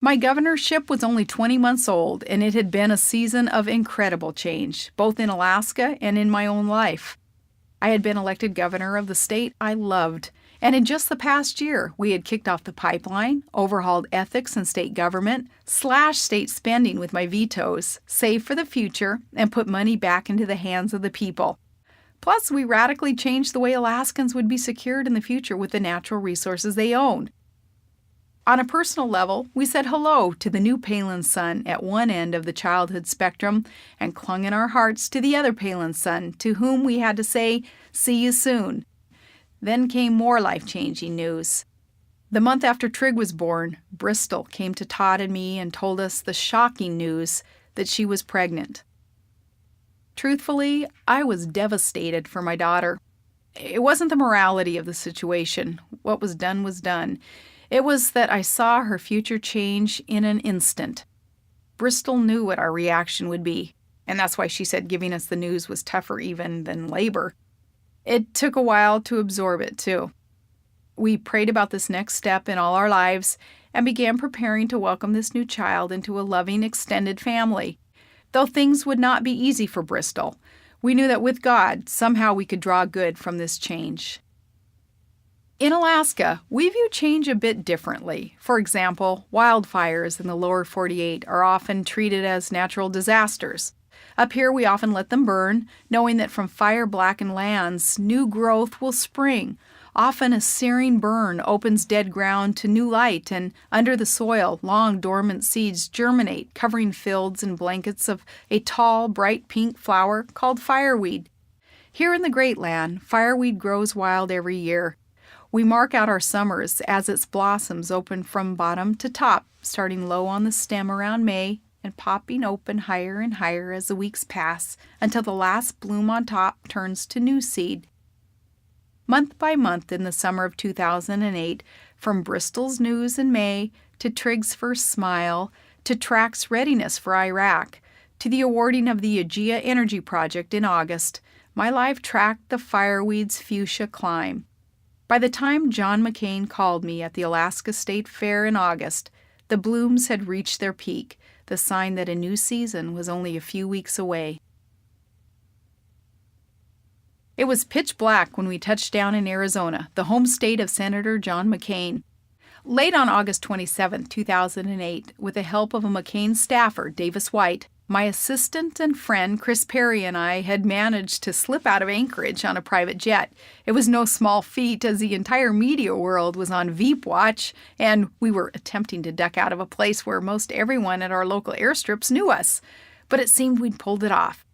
My governorship was only 20 months old, and it had been a season of incredible change, both in Alaska and in my own life. I had been elected governor of the state I loved, and in just the past year, we had kicked off the pipeline, overhauled ethics and state government, slashed state spending with my vetoes, saved for the future, and put money back into the hands of the people. Plus, we radically changed the way Alaskans would be secured in the future with the natural resources they owned. On a personal level, we said hello to the new Palin son at one end of the childhood spectrum and clung in our hearts to the other Palin son, to whom we had to say, "See you soon." Then came more life-changing news. The month after Trig was born, Bristol came to Todd and me and told us the shocking news that she was pregnant. Truthfully, I was devastated for my daughter. It wasn't the morality of the situation. What was done was done. It was that I saw her future change in an instant. Bristol knew what our reaction would be, and that's why she said giving us the news was tougher even than labor. It took a while to absorb it, too. We prayed about this next step in all our lives and began preparing to welcome this new child into a loving, extended family. Though things would not be easy for Bristol, we knew that with God, somehow we could draw good from this change. In Alaska, we view change a bit differently. For example, wildfires in the lower 48 are often treated as natural disasters. Up here, we often let them burn, knowing that from fire-blackened lands, new growth will spring. Often a searing burn opens dead ground to new light, and under the soil, long dormant seeds germinate, covering fields and blankets of a tall, bright pink flower called fireweed. Here in the Great Land, fireweed grows wild every year. We mark out our summers as its blossoms open from bottom to top, starting low on the stem around May and popping open higher and higher as the weeks pass until the last bloom on top turns to new seed. Month by month in the summer of 2008, from Bristol's news in May to Trig's first smile to Track's readiness for Iraq to the awarding of the Aegea Energy Project in August, my life tracked the fireweed's fuchsia climb. By the time John McCain called me at the Alaska State Fair in August, the blooms had reached their peak, the sign that a new season was only a few weeks away. It was pitch black when we touched down in Arizona, the home state of Senator John McCain. Late on August 27, 2008, with the help of a McCain staffer, Davis White, my assistant and friend Chris Perry and I had managed to slip out of Anchorage on a private jet. It was no small feat, as the entire media world was on Veep watch, and we were attempting to duck out of a place where most everyone at our local airstrips knew us. But it seemed we'd pulled it off.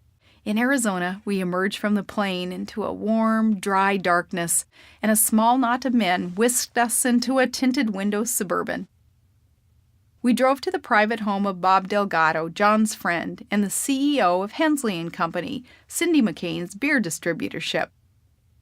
In Arizona, we emerged from the plane into a warm, dry darkness, and a small knot of men whisked us into a tinted-window Suburban. We drove to the private home of Bob Delgado, John's friend, and the CEO of Hensley & Company, Cindy McCain's beer distributorship.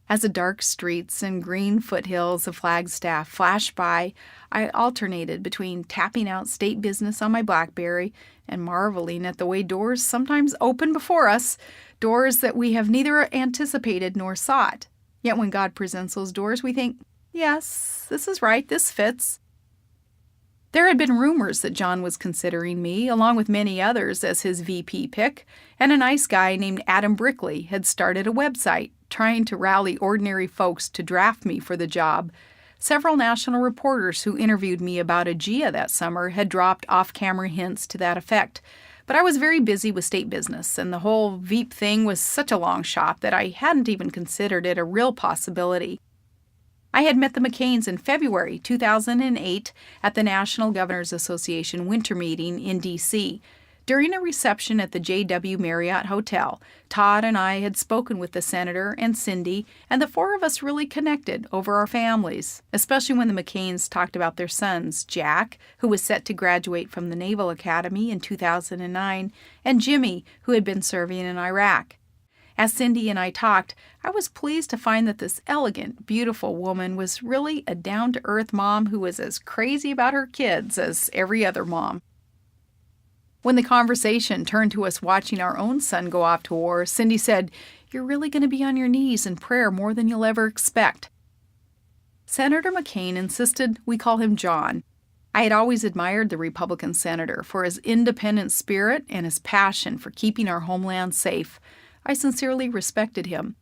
As the dark streets and green foothills of Flagstaff flashed by, I alternated between tapping out state business on my BlackBerry and marveling at the way doors sometimes open before us, doors that we have neither anticipated nor sought. Yet when God presents those doors, we think, yes, this is right, this fits. There had been rumors that John was considering me, along with many others, as his VP pick, and a nice guy named Adam Brickley had started a website trying to rally ordinary folks to draft me for the job. Several national reporters who interviewed me about Aegea that summer had dropped off-camera hints to that effect, but I was very busy with state business, and the whole Veep thing was such a long shot that I hadn't even considered it a real possibility. I had met the McCains in February 2008 at the National Governors Association winter meeting in D.C. During a reception at the J.W. Marriott Hotel, Todd and I had spoken with the senator and Cindy, and the four of us really connected over our families, especially when the McCains talked about their sons, Jack, who was set to graduate from the Naval Academy in 2009, and Jimmy, who had been serving in Iraq. As Cindy and I talked, I was pleased to find that this elegant, beautiful woman was really a down-to-earth mom who was as crazy about her kids as every other mom. When the conversation turned to us watching our own son go off to war, Cindy said, "You're really going to be on your knees in prayer more than you'll ever expect." Senator McCain insisted we call him John. I had always admired the Republican senator for his independent spirit and his passion for keeping our homeland safe. I sincerely respected him.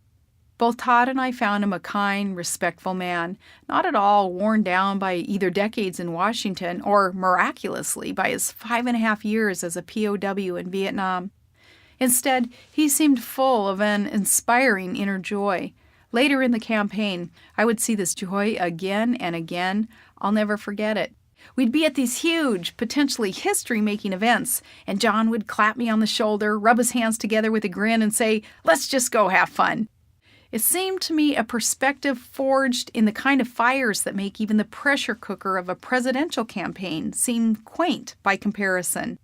Both Todd and I found him a kind, respectful man, not at all worn down by either decades in Washington or, miraculously, by his 5.5 years as a POW in Vietnam. Instead, he seemed full of an inspiring inner joy. Later in the campaign, I would see this joy again and again. I'll never forget it. We'd be at these huge, potentially history-making events, and John would clap me on the shoulder, rub his hands together with a grin, and say, "Let's just go have fun." It seemed to me a perspective forged in the kind of fires that make even the pressure cooker of a presidential campaign seem quaint by comparison.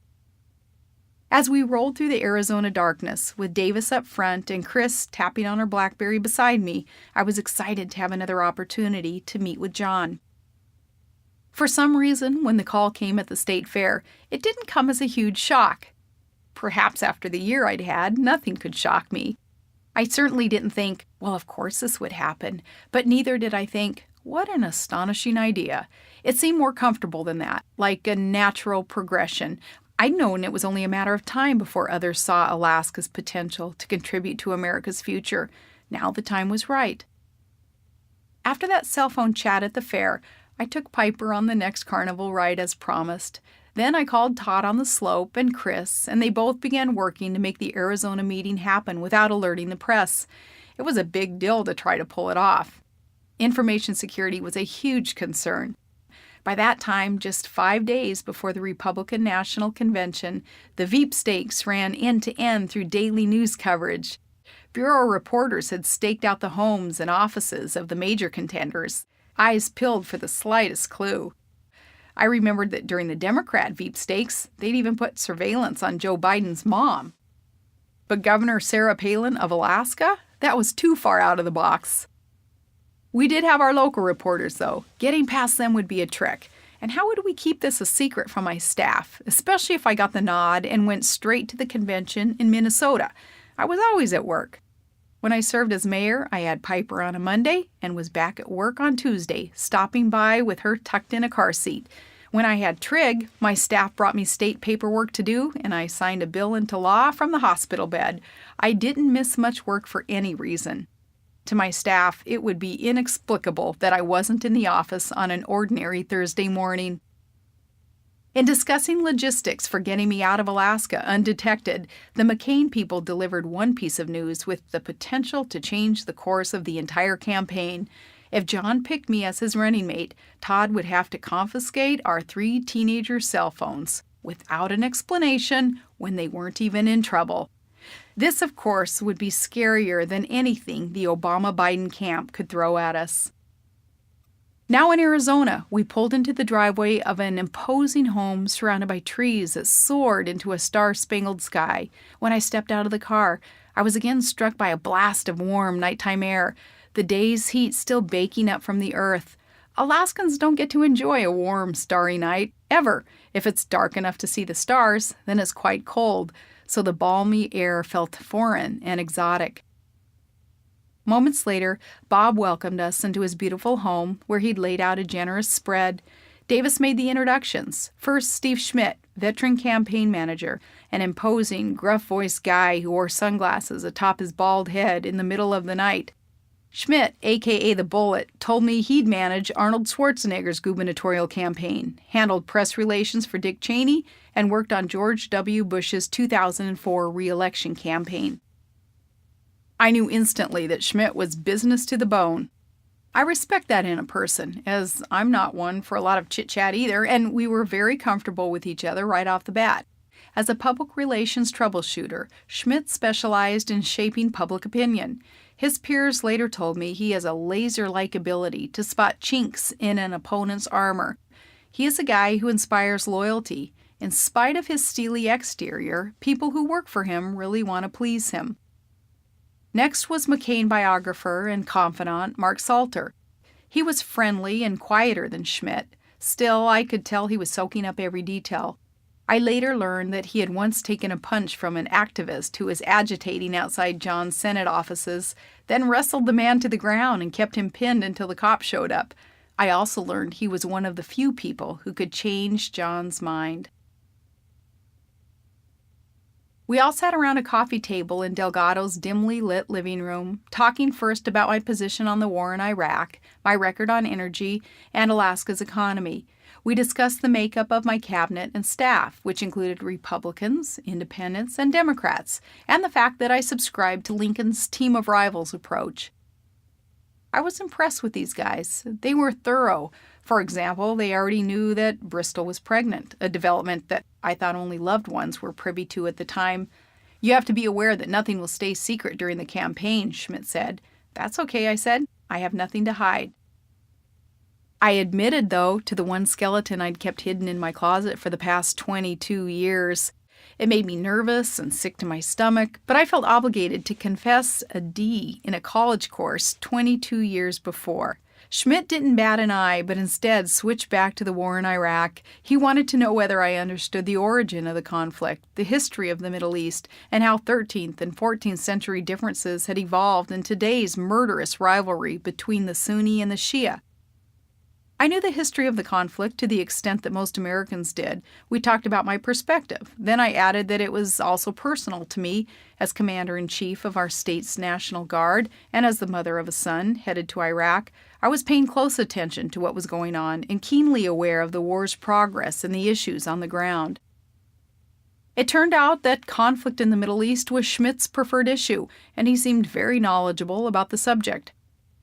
As we rolled through the Arizona darkness, with Davis up front and Chris tapping on her BlackBerry beside me, I was excited to have another opportunity to meet with John. For some reason, when the call came at the state fair, it didn't come as a huge shock. Perhaps after the year I'd had, nothing could shock me. I certainly didn't think, well, of course this would happen, but neither did I think, what an astonishing idea. It seemed more comfortable than that, like a natural progression. I'd known it was only a matter of time before others saw Alaska's potential to contribute to America's future. Now the time was right. After that cell phone chat at the fair, I took Piper on the next carnival ride as promised. Then I called Todd on the slope and Chris, and they both began working to make the Arizona meeting happen without alerting the press. It was a big deal to try to pull it off. Information security was a huge concern. By that time, just 5 days before the Republican National Convention, the sweepstakes ran end to end through daily news coverage. Bureau reporters had staked out the homes and offices of the major contenders, eyes peeled for the slightest clue. I remembered that during the Democrat sweepstakes, they'd even put surveillance on Joe Biden's mom. But Governor Sarah Palin of Alaska? That was too far out of the box. We did have our local reporters, though. Getting past them would be a trick. And how would we keep this a secret from my staff, especially if I got the nod and went straight to the convention in Minnesota? I was always at work. When I served as mayor, I had Piper on a Monday and was back at work on Tuesday, stopping by with her tucked in a car seat. When I had Trig, my staff brought me state paperwork to do, and I signed a bill into law from the hospital bed. I didn't miss much work for any reason. To my staff, it would be inexplicable that I wasn't in the office on an ordinary Thursday morning. In discussing logistics for getting me out of Alaska undetected, the McCain people delivered one piece of news with the potential to change the course of the entire campaign. If John picked me as his running mate, Todd would have to confiscate our 3 teenagers' cell phones, without an explanation, when they weren't even in trouble. This, of course, would be scarier than anything the Obama-Biden camp could throw at us. Now in Arizona, we pulled into the driveway of an imposing home surrounded by trees that soared into a star-spangled sky. When I stepped out of the car, I was again struck by a blast of warm nighttime air, the day's heat still baking up from the earth. Alaskans don't get to enjoy a warm, starry night, ever. If it's dark enough to see the stars, then it's quite cold, so the balmy air felt foreign and exotic. Moments later, Bob welcomed us into his beautiful home, where he'd laid out a generous spread. Davis made the introductions. First, Steve Schmidt, veteran campaign manager, an imposing, gruff-voiced guy who wore sunglasses atop his bald head in the middle of the night. Schmidt, a.k.a. the Bullet, told me he'd managed Arnold Schwarzenegger's gubernatorial campaign, handled press relations for Dick Cheney, and worked on George W. Bush's 2004 re-election campaign. I knew instantly that Schmidt was business to the bone. I respect that in a person, as I'm not one for a lot of chit-chat either, and we were very comfortable with each other right off the bat. As a public relations troubleshooter, Schmidt specialized in shaping public opinion. His peers later told me he has a laser-like ability to spot chinks in an opponent's armor. He is a guy who inspires loyalty. In spite of his steely exterior, people who work for him really want to please him. Next was McCain biographer and confidant Mark Salter. He was friendly and quieter than Schmidt. Still, I could tell he was soaking up every detail. I later learned that he had once taken a punch from an activist who was agitating outside John's Senate offices, then wrestled the man to the ground and kept him pinned until the cops showed up. I also learned he was one of the few people who could change John's mind. We all sat around a coffee table in Delgado's dimly lit living room, talking first about my position on the war in Iraq, my record on energy, and Alaska's economy. We discussed the makeup of my cabinet and staff, which included Republicans, Independents, and Democrats, and the fact that I subscribed to Lincoln's team of rivals approach. I was impressed with these guys. They were thorough. For example, they already knew that Bristol was pregnant, a development that I thought only loved ones were privy to at the time. "You have to be aware that nothing will stay secret during the campaign," Schmidt said. "That's okay," I said. "I have nothing to hide." I admitted, though, to the one skeleton I'd kept hidden in my closet for the past 22 years. It made me nervous and sick to my stomach, but I felt obligated to confess a D in a college course 22 years before. Schmidt didn't bat an eye, but instead switched back to the war in Iraq. He wanted to know whether I understood the origin of the conflict, the history of the Middle East, and how 13th and 14th century differences had evolved in today's murderous rivalry between the Sunni and the Shia. I knew the history of the conflict to the extent that most Americans did. We talked about my perspective. Then I added that it was also personal to me as Commander-in-Chief of our state's National Guard and as the mother of a son headed to Iraq. I was paying close attention to what was going on and keenly aware of the war's progress and the issues on the ground. It turned out that conflict in the Middle East was Schmidt's preferred issue, and he seemed very knowledgeable about the subject.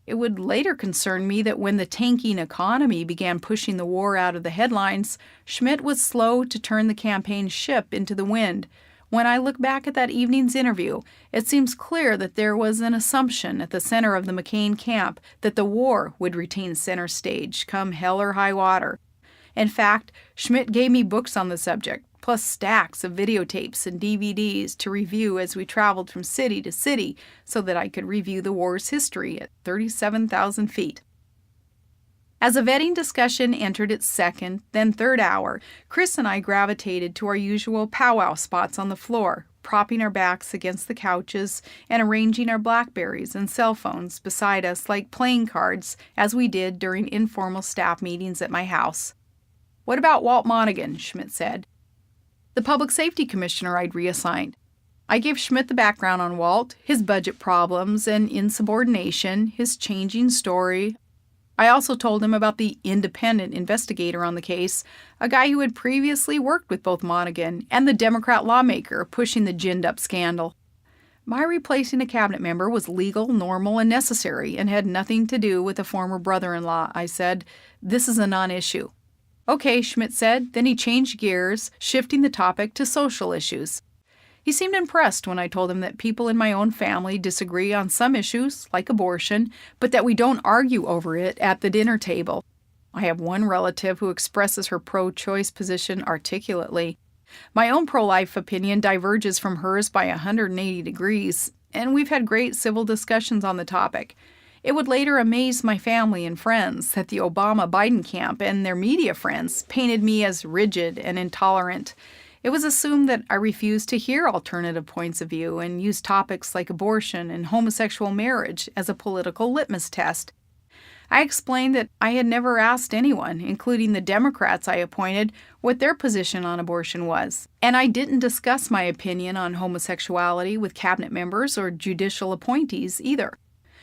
It would later concern me that when the tanking economy began pushing the war out of the headlines, Schmidt was slow to turn the campaign ship into the wind. When I look back at that evening's interview, it seems clear that there was an assumption at the center of the McCain camp that the war would retain center stage, come hell or high water. In fact, Schmidt gave me books on the subject, plus stacks of videotapes and DVDs to review as we traveled from city to city so that I could review the war's history at 37,000 feet. As the vetting discussion entered its second, then third hour, Chris and I gravitated to our usual powwow spots on the floor, propping our backs against the couches and arranging our Blackberries and cell phones beside us like playing cards, as we did during informal staff meetings at my house. "What about Walt Monaghan?" Schmidt said. The Public Safety Commissioner I'd reassigned. I gave Schmidt the background on Walt, his budget problems and insubordination, his changing story. I also told him about the independent investigator on the case, a guy who had previously worked with both Monaghan and the Democrat lawmaker pushing the ginned-up scandal. My replacing a cabinet member was legal, normal, and necessary, and had nothing to do with a former brother-in-law, I said. "This is a non-issue." "Okay," Schmidt said. Then he changed gears, shifting the topic to social issues. He seemed impressed when I told him that people in my own family disagree on some issues, like abortion, but that we don't argue over it at the dinner table. I have one relative who expresses her pro-choice position articulately. My own pro-life opinion diverges from hers by 180 degrees, and we've had great civil discussions on the topic. It would later amaze my family and friends that the Obama-Biden camp and their media friends painted me as rigid and intolerant. It was assumed that I refused to hear alternative points of view and used topics like abortion and homosexual marriage as a political litmus test. I explained that I had never asked anyone, including the Democrats I appointed, what their position on abortion was, and I didn't discuss my opinion on homosexuality with cabinet members or judicial appointees either.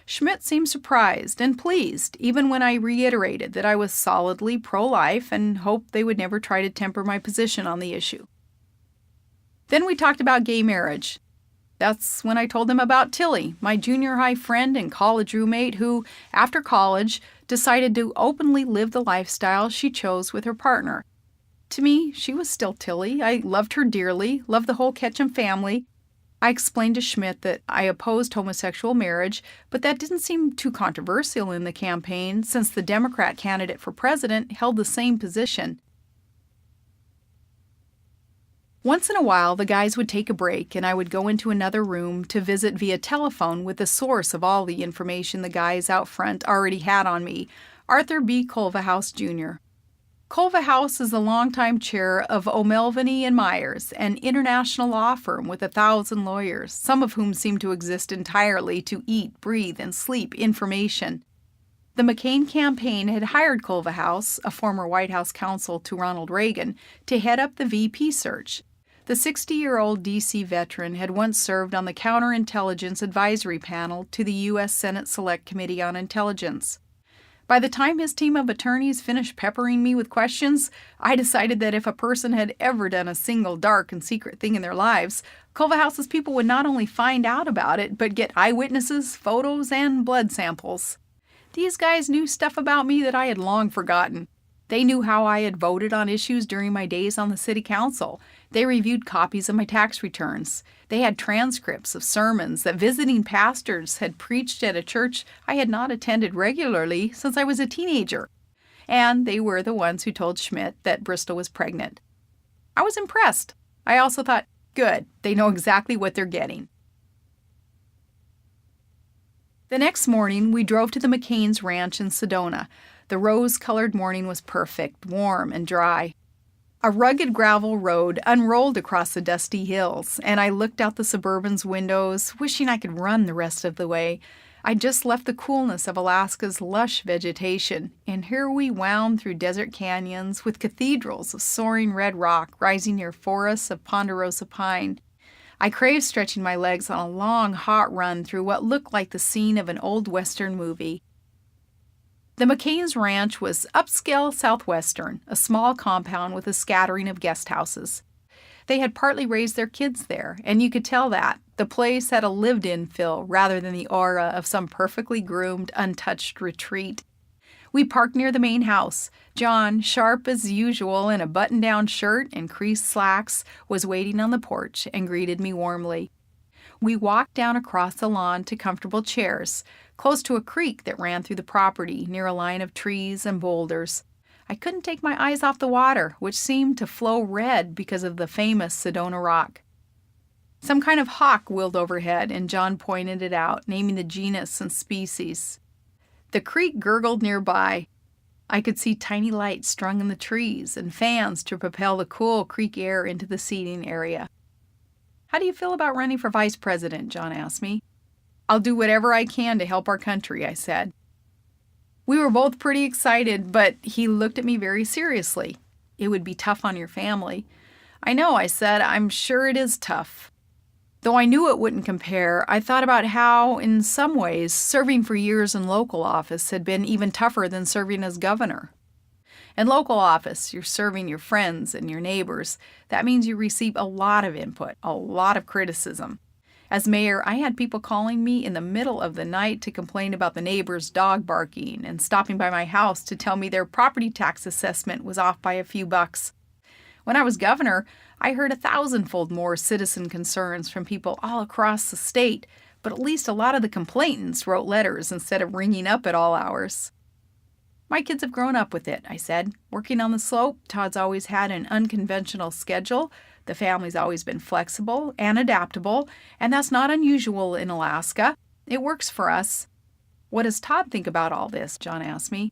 Schmidt seemed surprised and pleased, even when I reiterated that I was solidly pro-life and hoped they would never try to temper my position on the issue. Then we talked about gay marriage. That's when I told them about Tilly, my junior high friend and college roommate who, after college, decided to openly live the lifestyle she chose with her partner. To me, she was still Tilly. I loved her dearly, loved the whole Ketchum family. I explained to Schmidt that I opposed homosexual marriage, but that didn't seem too controversial in the campaign since the Democrat candidate for president held the same position. Once in a while, the guys would take a break and I would go into another room to visit via telephone with the source of all the information the guys out front already had on me, Arthur B. Culvahouse, Jr. Culvahouse is the longtime chair of O'Melveny and Myers, an international law firm with 1,000 lawyers, some of whom seem to exist entirely to eat, breathe, and sleep information. The McCain campaign had hired Culverhouse, a former White House counsel to Ronald Reagan, to head up the VP search. The 60-year-old D.C. veteran had once served on the Counterintelligence Advisory Panel to the U.S. Senate Select Committee on Intelligence. By the time his team of attorneys finished peppering me with questions, I decided that if a person had ever done a single dark and secret thing in their lives, Culverhouse's people would not only find out about it, but get eyewitnesses, photos, and blood samples. These guys knew stuff about me that I had long forgotten. They knew how I had voted on issues during my days on the city council. They reviewed copies of my tax returns. They had transcripts of sermons that visiting pastors had preached at a church I had not attended regularly since I was a teenager. And they were the ones who told Schmidt that Bristol was pregnant. I was impressed. I also thought, good, they know exactly what they're getting. The next morning, we drove to the McCain's ranch in Sedona. The rose-colored morning was perfect, warm and dry. A rugged gravel road unrolled across the dusty hills, and I looked out the Suburban's windows, wishing I could run the rest of the way. I'd just left the coolness of Alaska's lush vegetation, and here we wound through desert canyons with cathedrals of soaring red rock rising near forests of ponderosa pine. I craved stretching my legs on a long, hot run through what looked like the scene of an old Western movie. The McCain's ranch was upscale Southwestern, a small compound with a scattering of guest houses. They had partly raised their kids there, and you could tell that. The place had a lived-in feel rather than the aura of some perfectly groomed, untouched retreat. We parked near the main house. John, sharp as usual in a button-down shirt and creased slacks, was waiting on the porch and greeted me warmly. We walked down across the lawn to comfortable chairs, close to a creek that ran through the property near a line of trees and boulders. I couldn't take my eyes off the water, which seemed to flow red because of the famous Sedona rock. Some kind of hawk wheeled overhead, and John pointed it out, naming the genus and species. The creek gurgled nearby. I could see tiny lights strung in the trees and fans to propel the cool creek air into the seating area. "How do you feel about running for vice president?" John asked me. "I'll do whatever I can to help our country," I said. We were both pretty excited, but he looked at me very seriously. "It would be tough on your family." "I know," I said. "I'm sure it is tough." Though I knew it wouldn't compare, I thought about how, in some ways, serving for years in local office had been even tougher than serving as governor. In local office, you're serving your friends and your neighbors. That means you receive a lot of input, a lot of criticism. As mayor, I had people calling me in the middle of the night to complain about the neighbor's dog barking and stopping by my house to tell me their property tax assessment was off by a few bucks. When I was governor, I heard 1,000-fold more citizen concerns from people all across the state, but at least a lot of the complainants wrote letters instead of ringing up at all hours. "My kids have grown up with it," I said. "Working on the slope, Todd's always had an unconventional schedule. The family's always been flexible and adaptable, and that's not unusual in Alaska. It works for us." "What does Todd think about all this?" John asked me.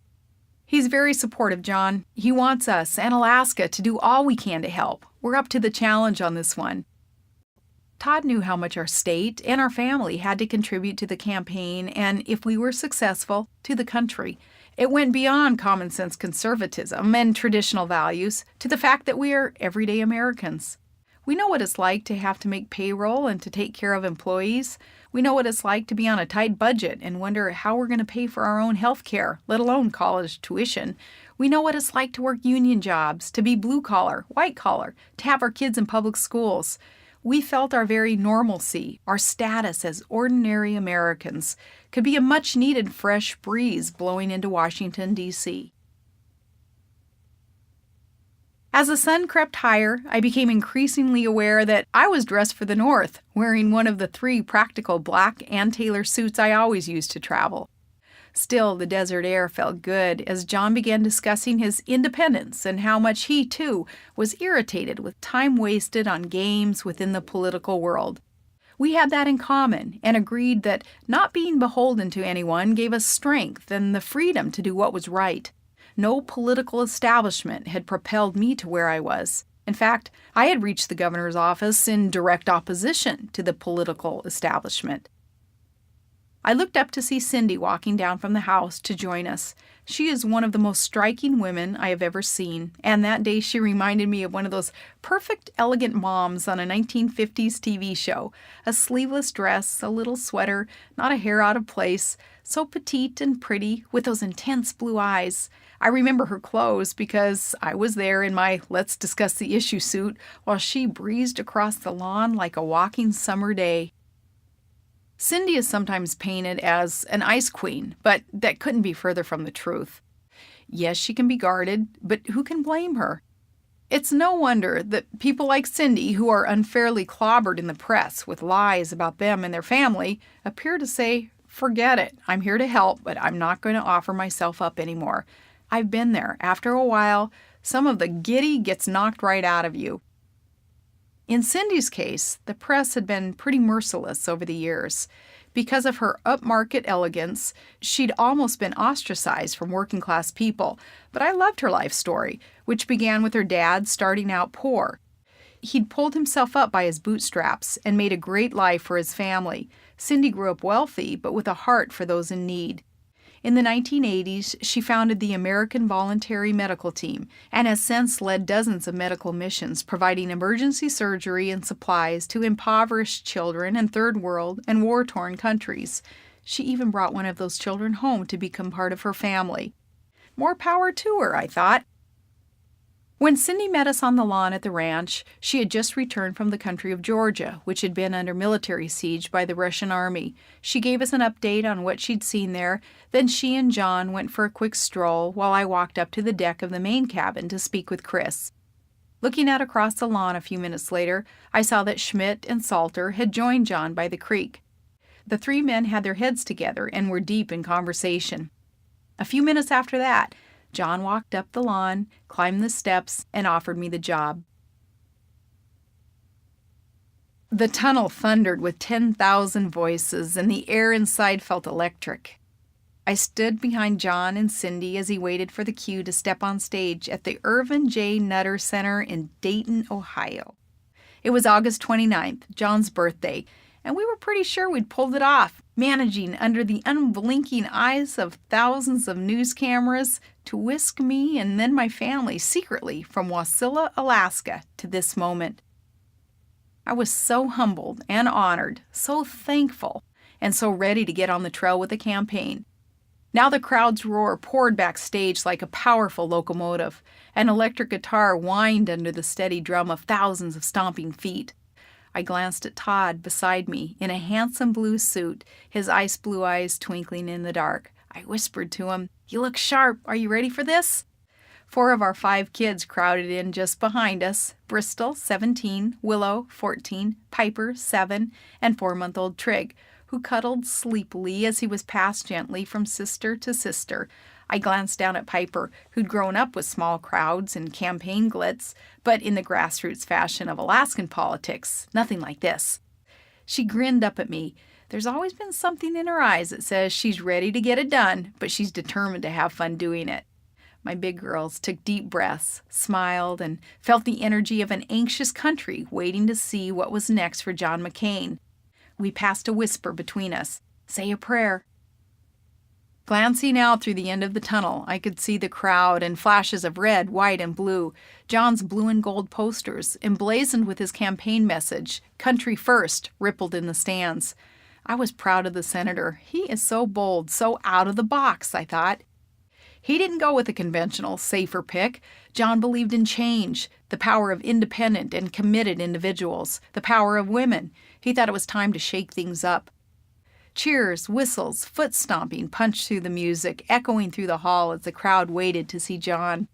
"He's very supportive, John. He wants us and Alaska to do all we can to help. We're up to the challenge on this one." Todd knew how much our state and our family had to contribute to the campaign and, if we were successful, to the country. It went beyond common sense conservatism and traditional values to the fact that we are everyday Americans. We know what it's like to have to make payroll and to take care of employees. We know what it's like to be on a tight budget and wonder how we're going to pay for our own health care, let alone college tuition. We know what it's like to work union jobs, to be blue-collar, white-collar, to have our kids in public schools. We felt our very normalcy, our status as ordinary Americans, could be a much-needed fresh breeze blowing into Washington, D.C. As the sun crept higher, I became increasingly aware that I was dressed for the North, wearing one of the 3 practical black and tailor suits I always used to travel. Still, the desert air felt good as John began discussing his independence and how much he, too, was irritated with time wasted on games within the political world. We had that in common and agreed that not being beholden to anyone gave us strength and the freedom to do what was right. No political establishment had propelled me to where I was. In fact, I had reached the governor's office in direct opposition to the political establishment. I looked up to see Cindy walking down from the house to join us. She is one of the most striking women I have ever seen, and that day she reminded me of one of those perfect, elegant moms on a 1950s TV show. A sleeveless dress, a little sweater, not a hair out of place, so petite and pretty, with those intense blue eyes. I remember her clothes because I was there in my let's discuss the issue suit while she breezed across the lawn like a walking summer day. Cindy is sometimes painted as an ice queen, but that couldn't be further from the truth. Yes, she can be guarded, but who can blame her? It's no wonder that people like Cindy, who are unfairly clobbered in the press with lies about them and their family, appear to say, "Forget it. I'm here to help, but I'm not going to offer myself up anymore." I've been there. After a while, some of the giddy gets knocked right out of you. In Cindy's case, the press had been pretty merciless over the years. Because of her upmarket elegance, she'd almost been ostracized from working-class people, but I loved her life story, which began with her dad starting out poor. He'd pulled himself up by his bootstraps and made a great life for his family. Cindy grew up wealthy, but with a heart for those in need. In the 1980s, she founded the American Voluntary Medical Team and has since led dozens of medical missions providing emergency surgery and supplies to impoverished children in third world and war-torn countries. She even brought one of those children home to become part of her family. More power to her, I thought. When Cindy met us on the lawn at the ranch, she had just returned from the country of Georgia, which had been under military siege by the Russian army. She gave us an update on what she'd seen there, then she and John went for a quick stroll while I walked up to the deck of the main cabin to speak with Chris. Looking out across the lawn a few minutes later, I saw that Schmidt and Salter had joined John by the creek. The three men had their heads together and were deep in conversation. A few minutes after that, John walked up the lawn, climbed the steps, and offered me the job. The tunnel thundered with 10,000 voices, and the air inside felt electric. I stood behind John and Cindy as he waited for the cue to step on stage at the Irvin J. Nutter Center in Dayton, Ohio. It was August 29th, John's birthday, and we were pretty sure we'd pulled it off, managing under the unblinking eyes of thousands of news cameras to whisk me and then my family secretly from Wasilla, Alaska to this moment. I was so humbled and honored, so thankful, and so ready to get on the trail with the campaign. Now the crowd's roar poured backstage like a powerful locomotive. An electric guitar whined under the steady drum of thousands of stomping feet. I glanced at Todd beside me in a handsome blue suit, his ice blue eyes twinkling in the dark. I whispered to him, "You look sharp. Are you ready for this?" 4 of our 5 kids crowded in just behind us: Bristol, 17, Willow, 14, Piper, 7, and 4-month-old Trig, who cuddled sleepily as he was passed gently from sister to sister. I glanced down at Piper, who'd grown up with small crowds and campaign glitz, but in the grassroots fashion of Alaskan politics, nothing like this. She grinned up at me. There's always been something in her eyes that says she's ready to get it done, but she's determined to have fun doing it. My big girls took deep breaths, smiled, and felt the energy of an anxious country waiting to see what was next for John McCain. We passed a whisper between us. "Say a prayer." Glancing out through the end of the tunnel, I could see the crowd and flashes of red, white, and blue. John's blue and gold posters, emblazoned with his campaign message, "Country First," rippled in the stands. I was proud of the senator. He is so bold, so out of the box, I thought. He didn't go with a conventional, safer pick. John believed in change, the power of independent and committed individuals, the power of women. He thought it was time to shake things up. Cheers, whistles, foot stomping punched through the music, echoing through the hall as the crowd waited to see John.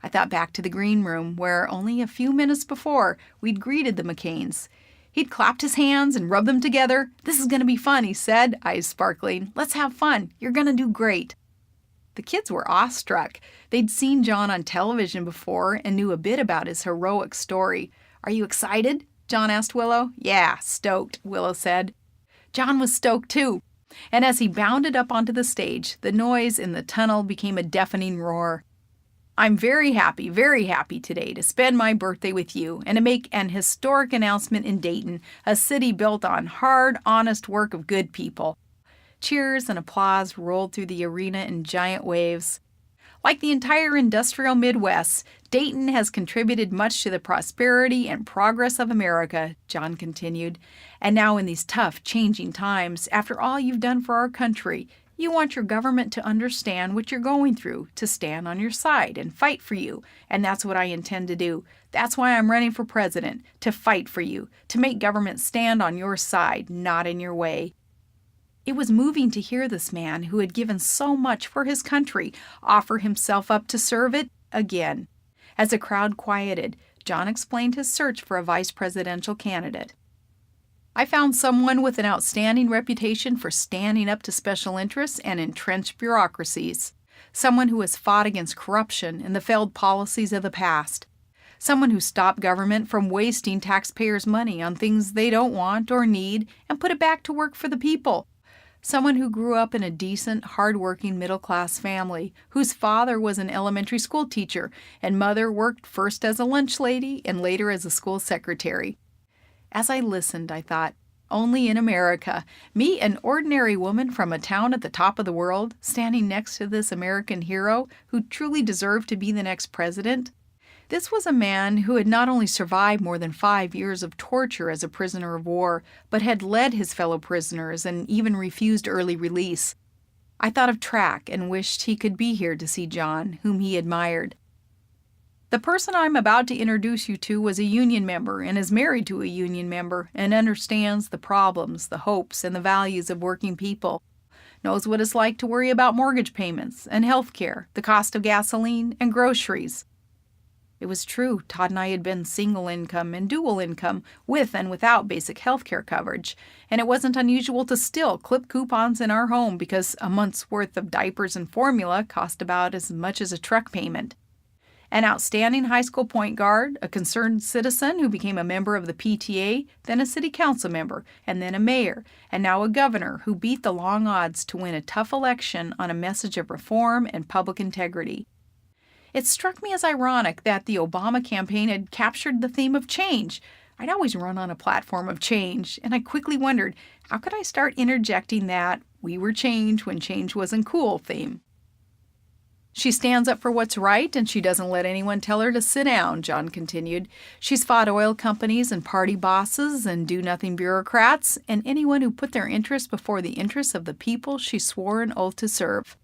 I thought back to the green room, where only a few minutes before we'd greeted the McCains. He'd clapped his hands and rubbed them together. "This is going to be fun," he said, eyes sparkling. "Let's have fun. You're going to do great." The kids were awestruck. They'd seen John on television before and knew a bit about his heroic story. "Are you excited?" John asked Willow. "Yeah, stoked," Willow said. John was stoked too, and as he bounded up onto the stage, the noise in the tunnel became a deafening roar. "I'm very happy today to spend my birthday with you and to make an historic announcement in Dayton, a city built on hard, honest work of good people. Cheers and applause rolled through the arena in giant waves. Like the entire industrial Midwest, Dayton has contributed much to the prosperity and progress of America, John continued. And now in these tough, changing times, after all you've done for our country, you want your government to understand what you're going through, to stand on your side and fight for you. And that's what I intend to do. That's why I'm running for president, to fight for you, to make government stand on your side, not in your way. It was moving to hear this man, who had given so much for his country, offer himself up to serve it again. As the crowd quieted, John explained his search for a vice presidential candidate. I found someone with an outstanding reputation for standing up to special interests and entrenched bureaucracies. Someone who has fought against corruption and the failed policies of the past. Someone who stopped government from wasting taxpayers' money on things they don't want or need and put it back to work for the people. Someone who grew up in a decent, hard-working middle-class family, whose father was an elementary school teacher and mother worked first as a lunch lady and later as a school secretary. As I listened, I thought, only in America, me, an ordinary woman from a town at the top of the world, standing next to this American hero who truly deserved to be the next president. This was a man who had not only survived more than 5 years of torture as a prisoner of war, but had led his fellow prisoners and even refused early release. I thought of Track and wished he could be here to see John, whom he admired. The person I'm about to introduce you to was a union member and is married to a union member and understands the problems, the hopes, and the values of working people. Knows what it's like to worry about mortgage payments and health care, the cost of gasoline, and groceries. It was true, Todd and I had been single income and dual income, with and without basic health care coverage, and it wasn't unusual to still clip coupons in our home because a month's worth of diapers and formula cost about as much as a truck payment. An outstanding high school point guard, a concerned citizen who became a member of the PTA, then a city council member, and then a mayor, and now a governor who beat the long odds to win a tough election on a message of reform and public integrity. It struck me as ironic that the Obama campaign had captured the theme of change. I'd always run on a platform of change, and I quickly wondered, how could I start interjecting that "we were change when change wasn't cool" theme? She stands up for what's right, and she doesn't let anyone tell her to sit down, John continued. She's fought oil companies and party bosses and do-nothing bureaucrats, and anyone who put their interests before the interests of the people she swore an oath to serve.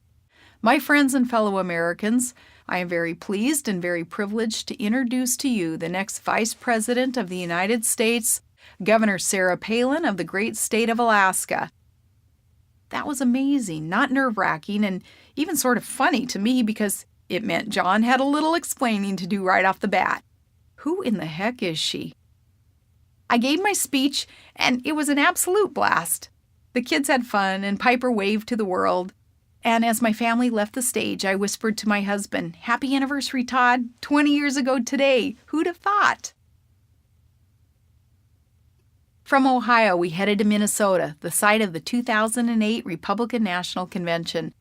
My friends and fellow Americans, I am very pleased and very privileged to introduce to you the next Vice President of the United States, Governor Sarah Palin of the great state of Alaska. That was amazing, not nerve-wracking, and even sort of funny to me because it meant John had a little explaining to do right off the bat. Who in the heck is she? I gave my speech, and it was an absolute blast. The kids had fun, and Piper waved to the world. And as my family left the stage, I whispered to my husband, "Happy anniversary, Todd. 20 years ago today. Who'd have thought?" From Ohio, we headed to Minnesota, the site of the 2008 Republican National Convention.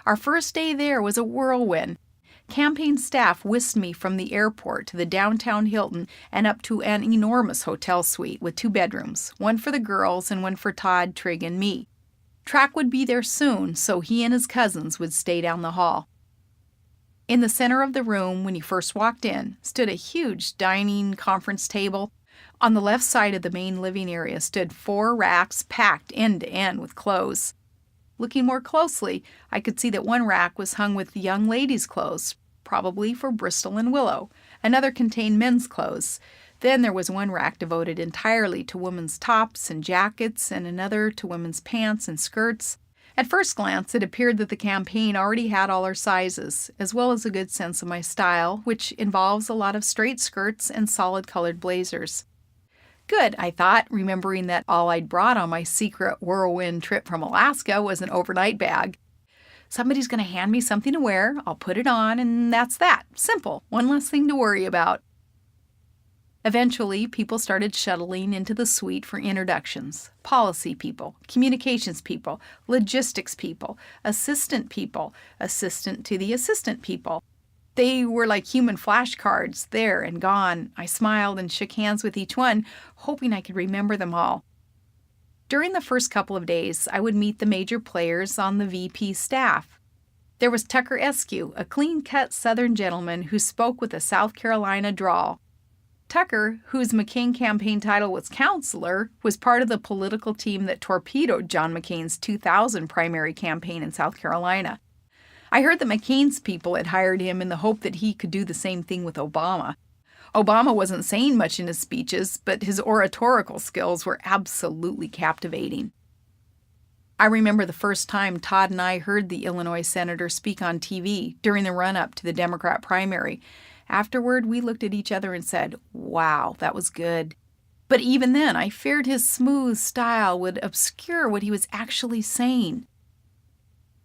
Our first day there was a whirlwind. Campaign staff whisked me from the airport to the downtown Hilton and up to an enormous hotel suite with 2 bedrooms, one for the girls and one for Todd, Trig, and me. Track would be there soon, so he and his cousins would stay down the hall. In the center of the room, when you first walked in, stood a huge dining conference table. On the left side of the main living area stood 4 racks packed end to end with clothes. Looking more closely, I could see that one rack was hung with young ladies' clothes, probably for Bristol and Willow. Another contained men's clothes. Then there was one rack devoted entirely to women's tops and jackets, and another to women's pants and skirts. At first glance, it appeared that the campaign already had all our sizes, as well as a good sense of my style, which involves a lot of straight skirts and solid-colored blazers. Good, I thought, remembering that all I'd brought on my secret whirlwind trip from Alaska was an overnight bag. Somebody's going to hand me something to wear, I'll put it on, and that's that. Simple. One less thing to worry about. Eventually, people started shuttling into the suite for introductions. Policy people, communications people, logistics people, assistant to the assistant people. They were like human flashcards, there and gone. I smiled and shook hands with each one, hoping I could remember them all. During the first couple of days, I would meet the major players on the VP staff. There was Tucker Eskew, a clean-cut Southern gentleman who spoke with a South Carolina drawl. Tucker, whose McCain campaign title was counselor, was part of the political team that torpedoed John McCain's 2000 primary campaign in South Carolina. I heard that McCain's people had hired him in the hope that he could do the same thing with Obama. Obama wasn't saying much in his speeches, but his oratorical skills were absolutely captivating. I remember the first time Todd and I heard the Illinois senator speak on TV during the run-up to the Democrat primary. Afterward, we looked at each other and said, "Wow, that was good." But even then, I feared his smooth style would obscure what he was actually saying.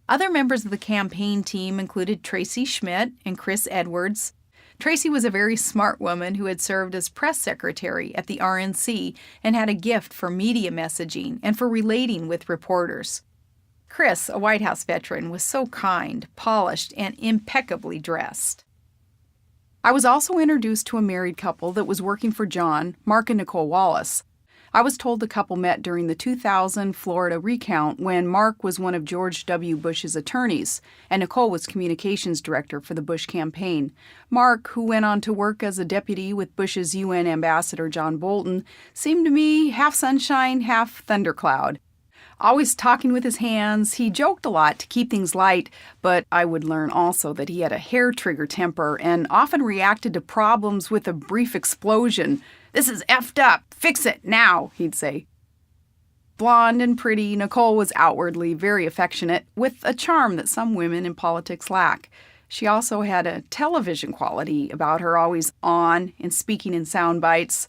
Other members of the campaign team included Tracy Schmidt and Chris Edwards. Tracy was a very smart woman who had served as press secretary at the RNC and had a gift for media messaging and for relating with reporters. Chris, a White House veteran, was so kind, polished, and impeccably dressed. I was also introduced to a married couple that was working for John, Mark and Nicole Wallace. I was told the couple met during the 2000 Florida recount when Mark was one of George W. Bush's attorneys and Nicole was communications director for the Bush campaign. Mark, who went on to work as a deputy with Bush's UN ambassador John Bolton, seemed to me half sunshine, half thundercloud. Always talking with his hands, he joked a lot to keep things light, but I would learn also that he had a hair-trigger temper and often reacted to problems with a brief explosion. "This is effed up. Fix it now," he'd say. Blonde and pretty, Nicole was outwardly very affectionate, with a charm that some women in politics lack. She also had a television quality about her, always on and speaking in sound bites.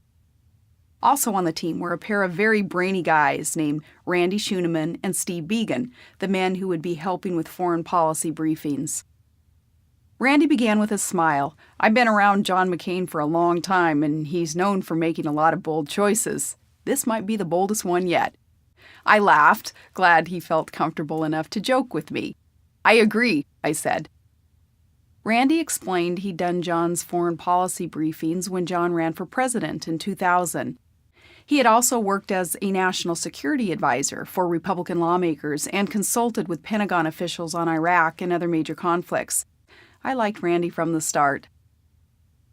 Also on the team were a pair of very brainy guys named Randy Schuneman and Steve Began, the men who would be helping with foreign policy briefings. Randy began with a smile. "I've been around John McCain for a long time, and he's known for making a lot of bold choices. This might be the boldest one yet." I laughed, glad he felt comfortable enough to joke with me. "I agree," I said. Randy explained he'd done John's foreign policy briefings when John ran for president in 2000. He had also worked as a national security advisor for Republican lawmakers and consulted with Pentagon officials on Iraq and other major conflicts. I liked Randy from the start.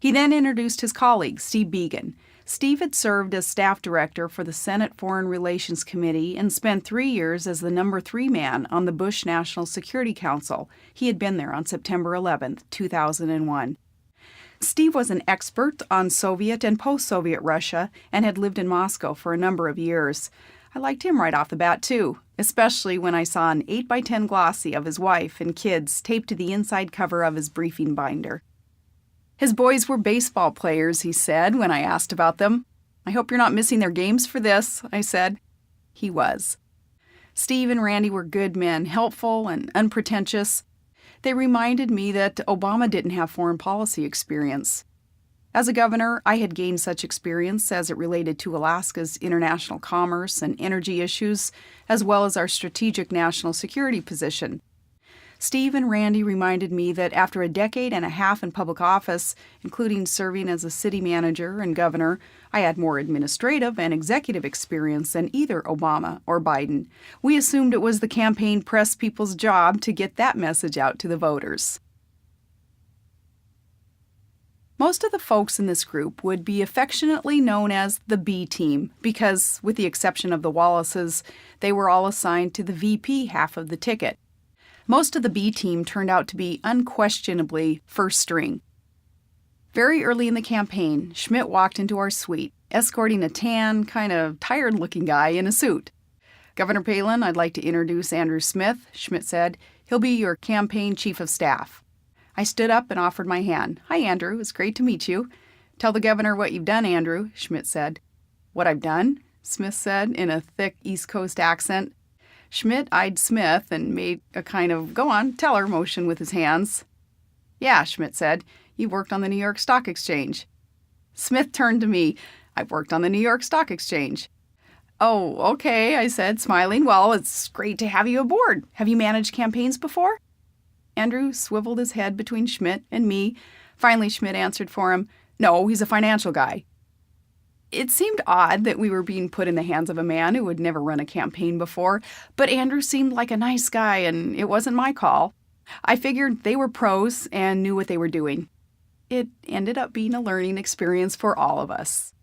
He then introduced his colleague, Steve Began. Steve had served as staff director for the Senate Foreign Relations Committee and spent 3 years as the number 3 man on the Bush National Security Council. He had been there on September 11, 2001. Steve was an expert on Soviet and post-Soviet Russia and had lived in Moscow for a number of years. I liked him right off the bat, too, especially when I saw an 8x10 glossy of his wife and kids taped to the inside cover of his briefing binder. His boys were baseball players, he said when I asked about them. "I hope you're not missing their games for this," I said. He was. Steve and Randy were good men, helpful and unpretentious. They reminded me that Obama didn't have foreign policy experience. As a governor, I had gained such experience as it related to Alaska's international commerce and energy issues, as well as our strategic national security position. Steve and Randy reminded me that after a decade and a half in public office, including serving as a city manager and governor, I had more administrative and executive experience than either Obama or Biden. We assumed it was the campaign press people's job to get that message out to the voters. Most of the folks in this group would be affectionately known as the B team because, with the exception of the Wallaces, they were all assigned to the VP half of the ticket. Most of the B team turned out to be unquestionably first string. Very early in the campaign, Schmidt walked into our suite, escorting a tan, kind of tired-looking guy in a suit. "Governor Palin, I'd like to introduce Andrew Smith," Schmidt said. "He'll be your campaign chief of staff." I stood up and offered my hand. "Hi, Andrew. It's great to meet you." "Tell the governor what you've done, Andrew," Schmidt said. "What I've done?" Smith said in a thick East Coast accent. Schmidt eyed Smith and made a kind of "go on, tell her" motion with his hands. "Yeah," Schmidt said. "You've worked on the New York Stock Exchange." Smith turned to me. "I've worked on the New York Stock Exchange." "Oh, okay," I said, smiling. "Well, it's great to have you aboard. Have you managed campaigns before?" Andrew swiveled his head between Schmidt and me. Finally, Schmidt answered for him. "No, he's a financial guy." It seemed odd that we were being put in the hands of a man who had never run a campaign before, but Andrew seemed like a nice guy, and it wasn't my call. I figured they were pros and knew what they were doing. It ended up being a learning experience for all of us.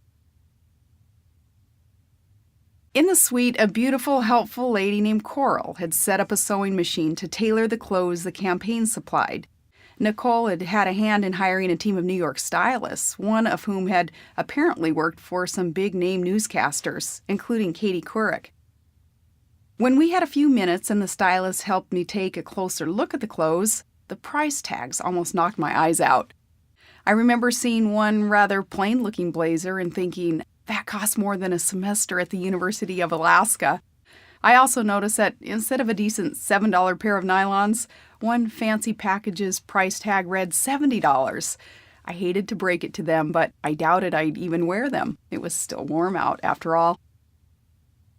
In the suite, a beautiful, helpful lady named Coral had set up a sewing machine to tailor the clothes the campaign supplied. Nicole had had a hand in hiring a team of New York stylists, one of whom had apparently worked for some big-name newscasters, including Katie Couric. When we had a few minutes and the stylist helped me take a closer look at the clothes, the price tags almost knocked my eyes out. I remember seeing one rather plain-looking blazer and thinking, that costs more than a semester at the University of Alaska. I also noticed that instead of a decent $7 pair of nylons, one fancy package's price tag read $70. I hated to break it to them, but I doubted I'd even wear them. It was still warm out, after all.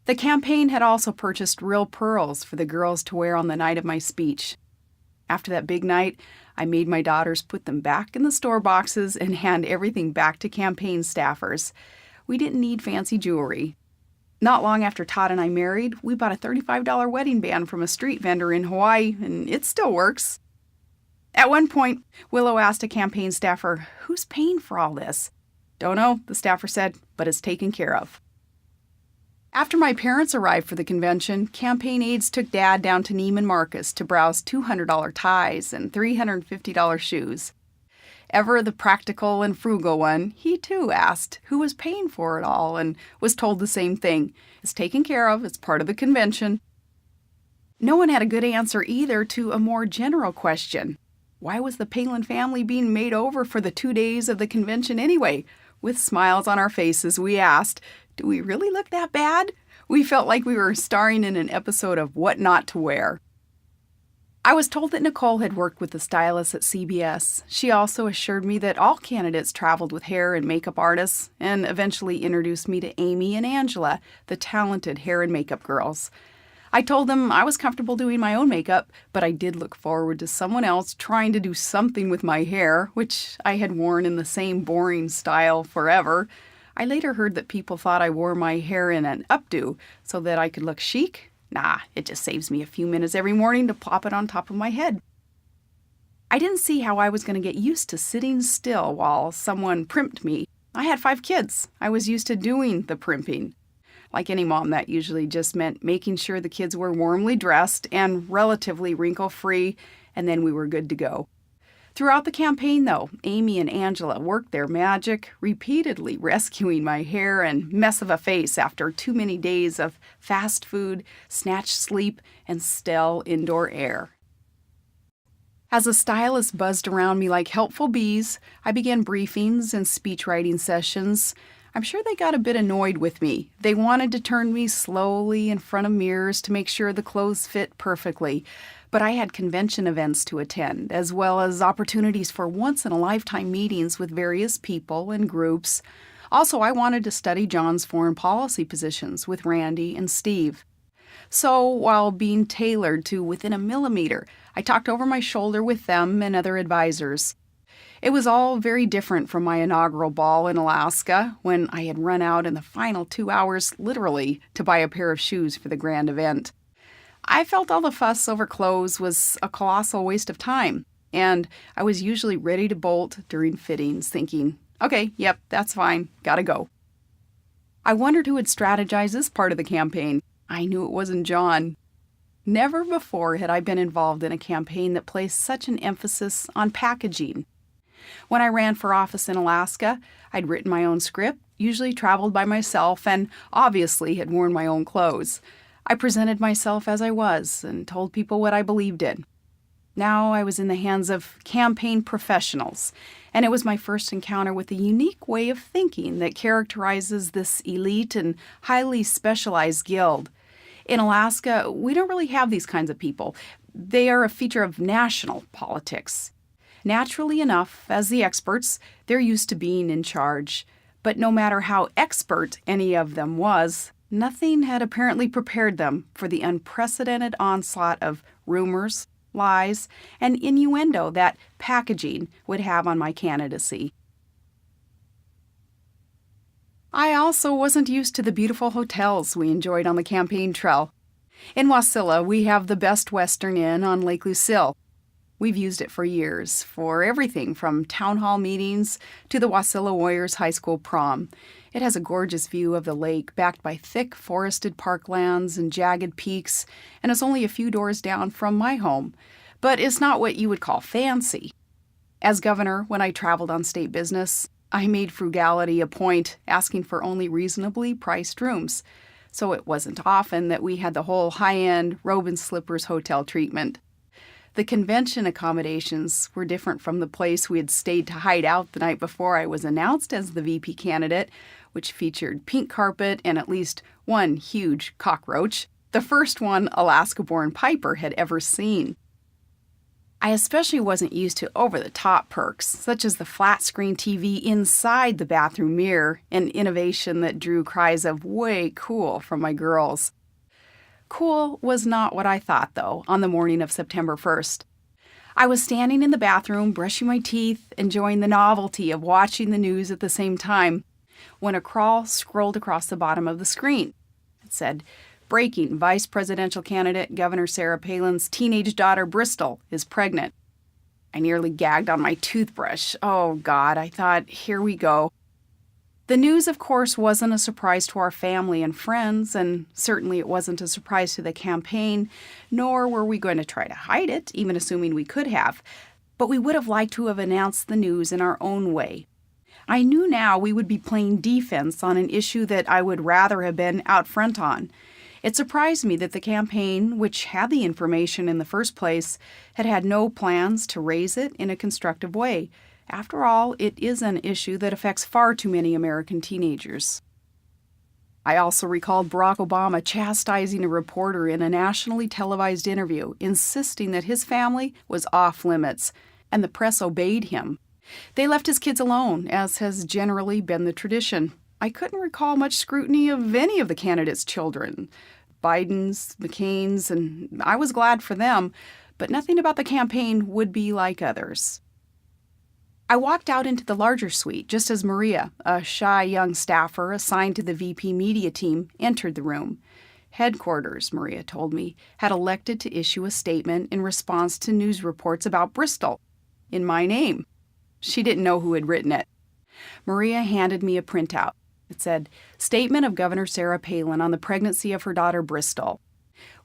The campaign had also purchased real pearls for the girls to wear on the night of my speech. After that big night, I made my daughters put them back in the store boxes and hand everything back to campaign staffers. We didn't need fancy jewelry. Not long after Todd and I married, we bought a $35 wedding band from a street vendor in Hawaii, and it still works. At one point, Willow asked a campaign staffer, "Who's paying for all this?" "Don't know," the staffer said, "but it's taken care of." After my parents arrived for the convention, campaign aides took Dad down to Neiman Marcus to browse $200 ties and $350 shoes. Ever the practical and frugal one, he too asked who was paying for it all and was told the same thing. It's taken care of, it's part of the convention. No one had a good answer either to a more general question. Why was the Palin family being made over for the 2 days of the convention anyway? With smiles on our faces, we asked, do we really look that bad? We felt like we were starring in an episode of What Not to Wear. I was told that Nicole had worked with the stylist at CBS. She also assured me that all candidates traveled with hair and makeup artists, and eventually introduced me to Amy and Angela, the talented hair and makeup girls. I told them I was comfortable doing my own makeup, but I did look forward to someone else trying to do something with my hair, which I had worn in the same boring style forever. I later heard that people thought I wore my hair in an updo so that I could look chic. Nah, it just saves me a few minutes every morning to plop it on top of my head. I didn't see how I was going to get used to sitting still while someone primped me. I had 5 kids. I was used to doing the primping. Like any mom, that usually just meant making sure the kids were warmly dressed and relatively wrinkle-free, and then we were good to go. Throughout the campaign, though, Amy and Angela worked their magic, repeatedly rescuing my hair and mess of a face after too many days of fast food, snatched sleep, and stale indoor air. As the stylists buzzed around me like helpful bees, I began briefings and speech writing sessions. I'm sure they got a bit annoyed with me. They wanted to turn me slowly in front of mirrors to make sure the clothes fit perfectly. But I had convention events to attend, as well as opportunities for once-in-a-lifetime meetings with various people and groups. Also, I wanted to study John's foreign policy positions with Randy and Steve. So, while being tailored to within a millimeter, I talked over my shoulder with them and other advisors. It was all very different from my inaugural ball in Alaska, when I had run out in the final 2 hours, literally, to buy a pair of shoes for the grand event. I felt all the fuss over clothes was a colossal waste of time, and I was usually ready to bolt during fittings, thinking, okay, yep, that's fine, gotta go. I wondered who had strategized this part of the campaign. I knew it wasn't John. Never before had I been involved in a campaign that placed such an emphasis on packaging. When I ran for office in Alaska, I'd written my own script, usually traveled by myself, and obviously had worn my own clothes. I presented myself as I was and told people what I believed in. Now I was in the hands of campaign professionals, and it was my first encounter with the unique way of thinking that characterizes this elite and highly specialized guild. In Alaska, we don't really have these kinds of people. They are a feature of national politics. Naturally enough, as the experts, they're used to being in charge. But no matter how expert any of them was, nothing had apparently prepared them for the unprecedented onslaught of rumors, lies, and innuendo that packaging would have on my candidacy. I also wasn't used to the beautiful hotels we enjoyed on the campaign trail. In Wasilla, we have the Best Western Inn on Lake Lucille. We've used it for years, for everything from town hall meetings to the Wasilla Warriors High School prom. It has a gorgeous view of the lake, backed by thick forested parklands and jagged peaks, and is only a few doors down from my home, but it's not what you would call fancy. As governor, when I traveled on state business, I made frugality a point, asking for only reasonably priced rooms, so it wasn't often that we had the whole high-end robe and slippers hotel treatment. The convention accommodations were different from the place we had stayed to hide out the night before I was announced as the VP candidate, which featured pink carpet and at least one huge cockroach, the first one Alaska-born Piper had ever seen. I especially wasn't used to over-the-top perks, such as the flat-screen TV inside the bathroom mirror, an innovation that drew cries of "way cool" from my girls. Cool was not what I thought, though, on the morning of September 1st. I was standing in the bathroom, brushing my teeth, enjoying the novelty of watching the news at the same time, when a crawl scrolled across the bottom of the screen. It said, "Breaking, Vice Presidential Candidate Governor Sarah Palin's teenage daughter Bristol is pregnant." I nearly gagged on my toothbrush. Oh, God, I thought, here we go. The news, of course, wasn't a surprise to our family and friends, and certainly it wasn't a surprise to the campaign, nor were we going to try to hide it, even assuming we could have. But we would have liked to have announced the news in our own way. I knew now we would be playing defense on an issue that I would rather have been out front on. It surprised me that the campaign, which had the information in the first place, had had no plans to raise it in a constructive way. After all, it is an issue that affects far too many American teenagers. I also recalled Barack Obama chastising a reporter in a nationally televised interview, insisting that his family was off limits, and the press obeyed him. They left his kids alone, as has generally been the tradition. I couldn't recall much scrutiny of any of the candidates' children. Biden's, McCain's, and I was glad for them, but nothing about the campaign would be like others. I walked out into the larger suite just as Maria, a shy young staffer assigned to the VP media team, entered the room. Headquarters, Maria told me, had elected to issue a statement in response to news reports about Bristol, in my name. She didn't know who had written it. Maria handed me a printout. It said, "Statement of Governor Sarah Palin on the pregnancy of her daughter Bristol.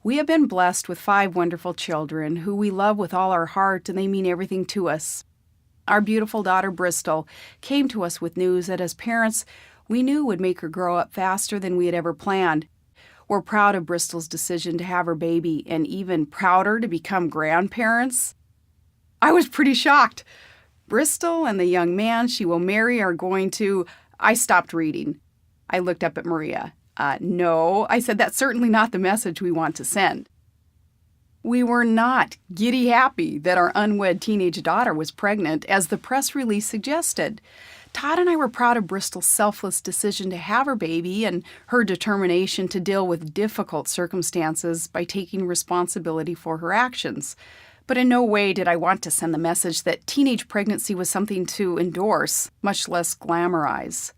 We have been blessed with 5 wonderful children who we love with all our heart, and they mean everything to us. Our beautiful daughter Bristol came to us with news that as parents we knew would make her grow up faster than we had ever planned. We're proud of Bristol's decision to have her baby, and even prouder to become grandparents." I was pretty shocked. Bristol and the young man she will marry are going to... I stopped reading. I looked up at Maria. No, I said, that's certainly not the message we want to send. We were not giddy happy that our unwed teenage daughter was pregnant, as the press release suggested. Todd and I were proud of Bristol's selfless decision to have her baby and her determination to deal with difficult circumstances by taking responsibility for her actions. But in no way did I want to send the message that teenage pregnancy was something to endorse, much less glamorize.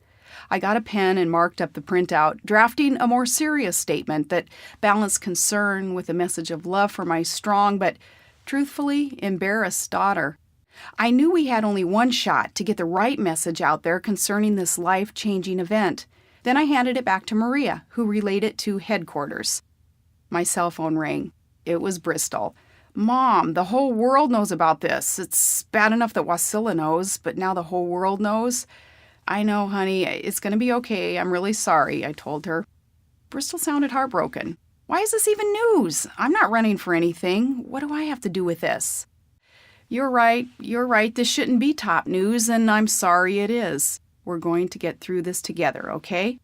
I got a pen and marked up the printout, drafting a more serious statement that balanced concern with a message of love for my strong but, truthfully, embarrassed daughter. I knew we had only one shot to get the right message out there concerning this life-changing event. Then I handed it back to Maria, who relayed it to headquarters. My cell phone rang. It was Bristol. "Mom, the whole world knows about this. It's bad enough that Wasilla knows, but now the whole world knows." "I know, honey. It's going to be okay. I'm really sorry," I told her. Bristol sounded heartbroken. "Why is this even news? I'm not running for anything. What do I have to do with this?" You're right. This shouldn't be top news, and I'm sorry it is. We're going to get through this together, okay?"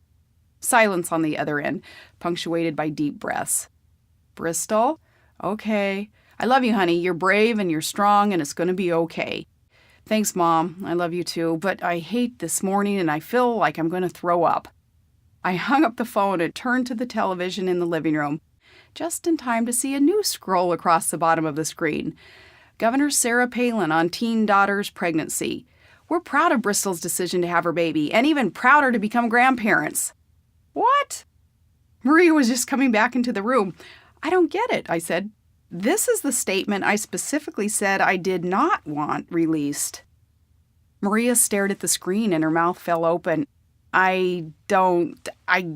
Silence on the other end, punctuated by deep breaths. "Bristol? Okay. I love you, honey. You're brave and you're strong, and it's going to be okay." "Thanks, Mom. I love you too, but I hate this morning and I feel like I'm going to throw up." I hung up the phone and turned to the television in the living room, just in time to see a news scroll across the bottom of the screen. "Governor Sarah Palin on teen daughter's pregnancy. We're proud of Bristol's decision to have her baby, and even prouder to become grandparents." "What?" Maria was just coming back into the room. "I don't get it," I said. "This is the statement I specifically said I did not want released." Maria stared at the screen and her mouth fell open. I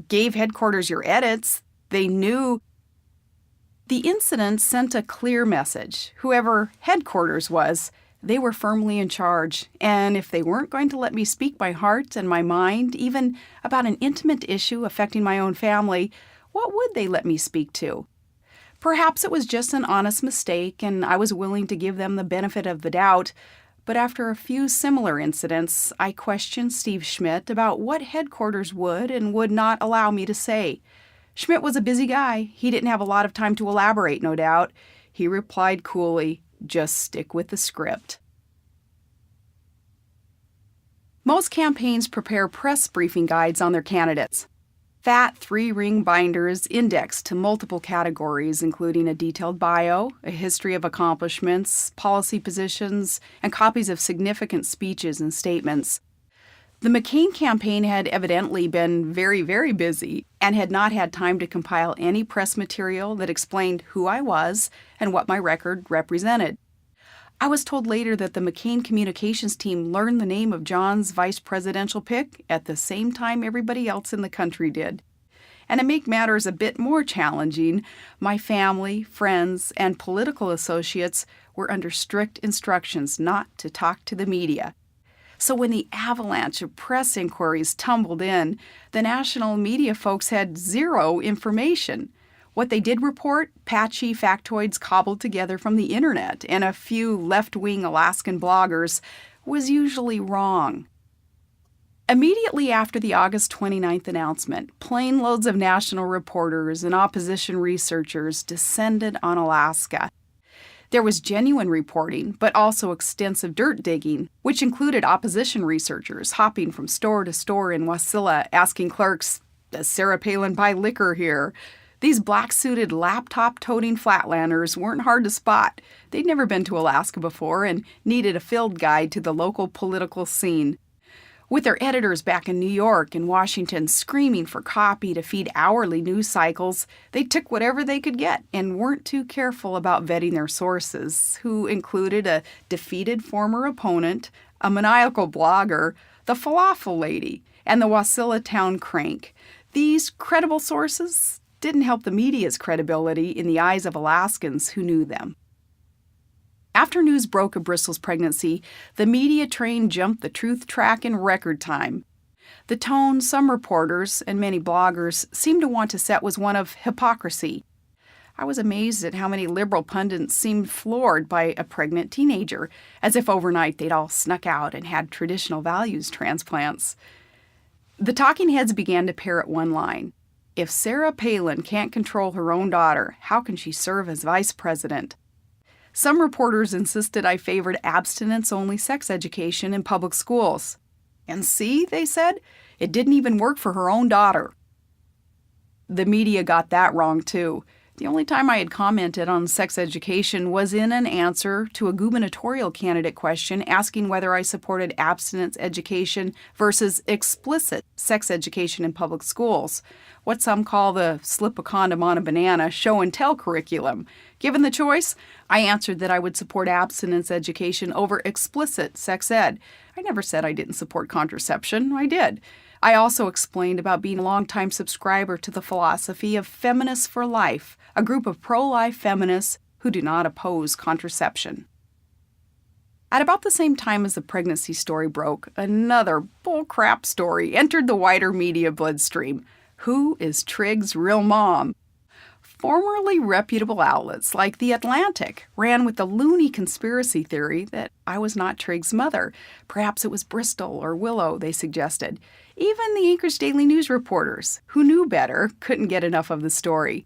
gave headquarters your edits. They knew." The incident sent a clear message. Whoever headquarters was, they were firmly in charge. And if they weren't going to let me speak my heart and my mind, even about an intimate issue affecting my own family, what would they let me speak to? Perhaps it was just an honest mistake, and I was willing to give them the benefit of the doubt. But after a few similar incidents, I questioned Steve Schmidt about what headquarters would and would not allow me to say. Schmidt was a busy guy. He didn't have a lot of time to elaborate, no doubt. He replied coolly, "Just stick with the script." Most campaigns prepare press briefing guides on their candidates. Fat 3-ring binders indexed to multiple categories, including a detailed bio, a history of accomplishments, policy positions, and copies of significant speeches and statements. The McCain campaign had evidently been very, very busy and had not had time to compile any press material that explained who I was and what my record represented. I was told later that the McCain communications team learned the name of John's vice presidential pick at the same time everybody else in the country did. And to make matters a bit more challenging, my family, friends, and political associates were under strict instructions not to talk to the media. So when the avalanche of press inquiries tumbled in, the national media folks had zero information. What they did report, patchy factoids cobbled together from the internet and a few left-wing Alaskan bloggers, was usually wrong. Immediately after the August 29th announcement, plane loads of national reporters and opposition researchers descended on Alaska. There was genuine reporting, but also extensive dirt digging, which included opposition researchers hopping from store to store in Wasilla asking clerks, "Does Sarah Palin buy liquor here?" These black-suited, laptop-toting flatlanders weren't hard to spot. They'd never been to Alaska before and needed a field guide to the local political scene. With their editors back in New York and Washington screaming for copy to feed hourly news cycles, they took whatever they could get and weren't too careful about vetting their sources, who included a defeated former opponent, a maniacal blogger, the falafel lady, and the Wasilla town crank. These credible sources didn't help the media's credibility in the eyes of Alaskans who knew them. After news broke of Bristol's pregnancy, the media train jumped the truth track in record time. The tone some reporters and many bloggers seemed to want to set was one of hypocrisy. I was amazed at how many liberal pundits seemed floored by a pregnant teenager, as if overnight they'd all snuck out and had traditional values transplants. The talking heads began to parrot one line. If Sarah Palin can't control her own daughter, how can she serve as vice president? Some reporters insisted I favored abstinence-only sex education in public schools. And see, they said, it didn't even work for her own daughter. The media got that wrong, too. The only time I had commented on sex education was in an answer to a gubernatorial candidate question asking whether I supported abstinence education versus explicit sex education in public schools, what some call the slip a condom on a banana show and tell curriculum. Given the choice, I answered that I would support abstinence education over explicit sex ed. I never said I didn't support contraception. I did. I also explained about being a longtime subscriber to the philosophy of Feminists for Life, a group of pro-life feminists who do not oppose contraception. At about the same time as the pregnancy story broke, another bullcrap story entered the wider media bloodstream. Who is Trigg's real mom? Formerly reputable outlets like The Atlantic ran with the loony conspiracy theory that I was not Trigg's mother. Perhaps it was Bristol or Willow, they suggested. Even the Anchorage Daily News reporters, who knew better, couldn't get enough of the story.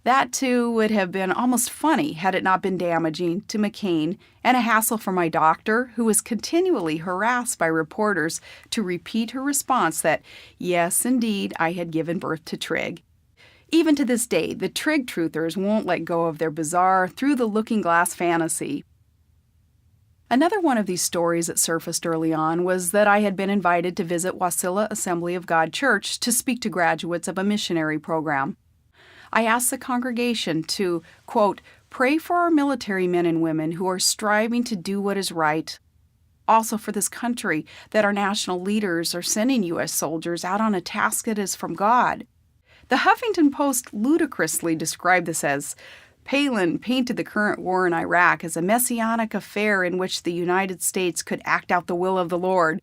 That, too, would have been almost funny had it not been damaging to McCain and a hassle for my doctor, who was continually harassed by reporters to repeat her response that, yes, indeed, I had given birth to Trigg. Even to this day, the Trigg truthers won't let go of their bizarre, through-the-looking-glass fantasy. Another one of these stories that surfaced early on was that I had been invited to visit Wasilla Assembly of God Church to speak to graduates of a missionary program. I asked the congregation to, quote, pray for our military men and women who are striving to do what is right. Also for this country, that our national leaders are sending U.S. soldiers out on a task that is from God. The Huffington Post ludicrously described this as, Palin painted the current war in Iraq as a messianic affair in which the United States could act out the will of the Lord.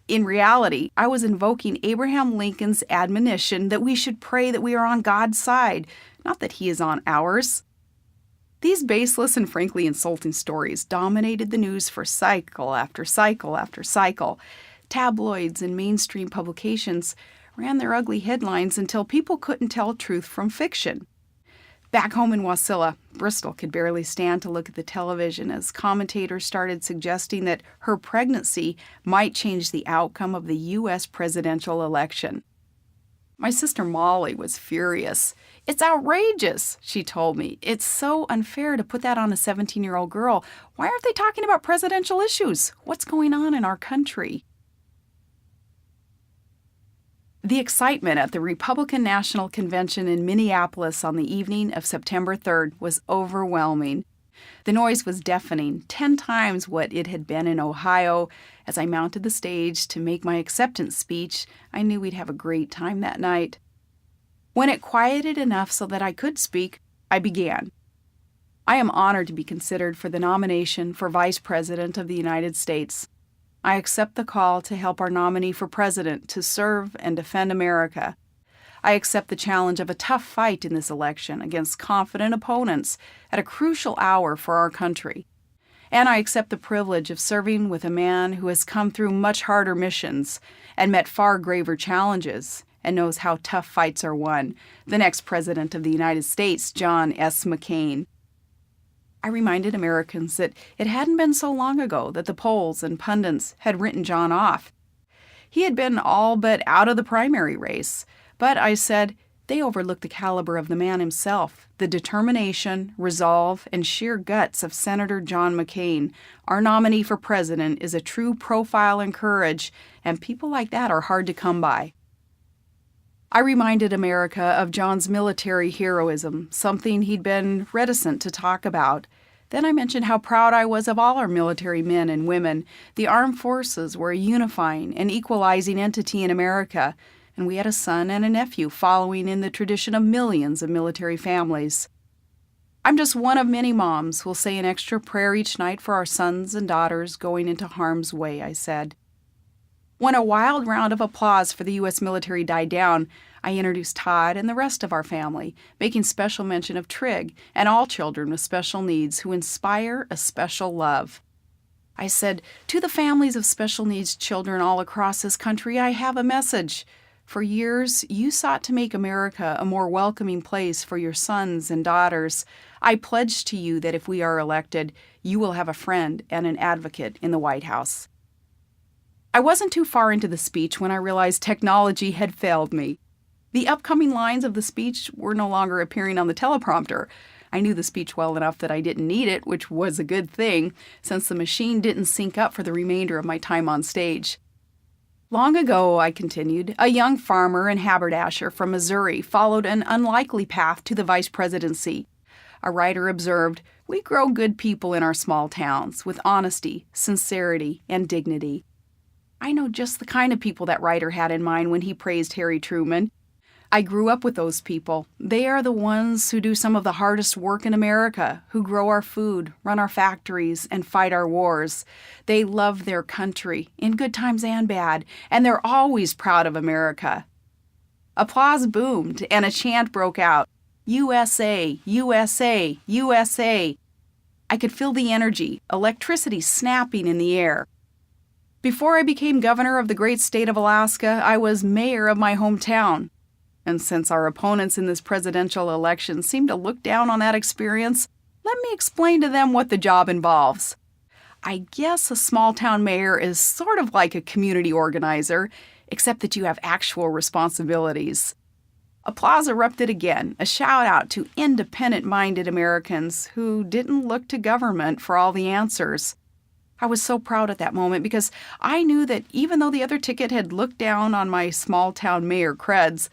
In reality, I was invoking Abraham Lincoln's admonition that we should pray that we are on God's side, not that he is on ours. These baseless and frankly insulting stories dominated the news for cycle after cycle after cycle. Tabloids and mainstream publications ran their ugly headlines until people couldn't tell truth from fiction. Back home in Wasilla, Bristol could barely stand to look at the television as commentators started suggesting that her pregnancy might change the outcome of the U.S. presidential election. My sister Molly was furious. It's outrageous, she told me. It's so unfair to put that on a 17-year-old girl. Why aren't they talking about presidential issues? What's going on in our country? The excitement at the Republican National Convention in Minneapolis on the evening of September 3rd was overwhelming. The noise was deafening, 10 times what it had been in Ohio. As I mounted the stage to make my acceptance speech, I knew we'd have a great time that night. When it quieted enough so that I could speak, I began. I am honored to be considered for the nomination for Vice President of the United States. I accept the call to help our nominee for president to serve and defend America. I accept the challenge of a tough fight in this election against confident opponents at a crucial hour for our country. And I accept the privilege of serving with a man who has come through much harder missions and met far graver challenges and knows how tough fights are won, the next President of the United States, John S. McCain. I reminded Americans that it hadn't been so long ago that the polls and pundits had written John off. He had been all but out of the primary race, but I said they overlooked the caliber of the man himself, the determination, resolve, and sheer guts of Senator John McCain. Our nominee for president is a true profile in courage, and people like that are hard to come by. I reminded America of John's military heroism, something he'd been reticent to talk about. Then I mentioned how proud I was of all our military men and women. The armed forces were a unifying and equalizing entity in America, and we had a son and a nephew following in the tradition of millions of military families. I'm just one of many moms who'll say an extra prayer each night for our sons and daughters going into harm's way, I said. When a wild round of applause for the U.S. military died down, I introduced Todd and the rest of our family, making special mention of Trig and all children with special needs who inspire a special love. I said, to the families of special needs children all across this country, I have a message. For years, you sought to make America a more welcoming place for your sons and daughters. I pledge to you that if we are elected, you will have a friend and an advocate in the White House. I wasn't too far into the speech when I realized technology had failed me. The upcoming lines of the speech were no longer appearing on the teleprompter. I knew the speech well enough that I didn't need it, which was a good thing, since the machine didn't sync up for the remainder of my time on stage. Long ago, I continued, a young farmer and haberdasher from Missouri followed an unlikely path to the vice presidency. A writer observed, we grow good people in our small towns with honesty, sincerity, and dignity. I know just the kind of people that writer had in mind when he praised Harry Truman. I grew up with those people. They are the ones who do some of the hardest work in America, who grow our food, run our factories, and fight our wars. They love their country, in good times and bad, and they're always proud of America. Applause boomed, and a chant broke out, USA, USA, USA. I could feel the energy, electricity snapping in the air. Before I became governor of the great state of Alaska, I was mayor of my hometown. And since our opponents in this presidential election seem to look down on that experience, let me explain to them what the job involves. I guess a small-town mayor is sort of like a community organizer, except that you have actual responsibilities. Applause erupted again, a shout-out to independent-minded Americans who didn't look to government for all the answers. I was so proud at that moment because I knew that even though the other ticket had looked down on my small-town mayor creds,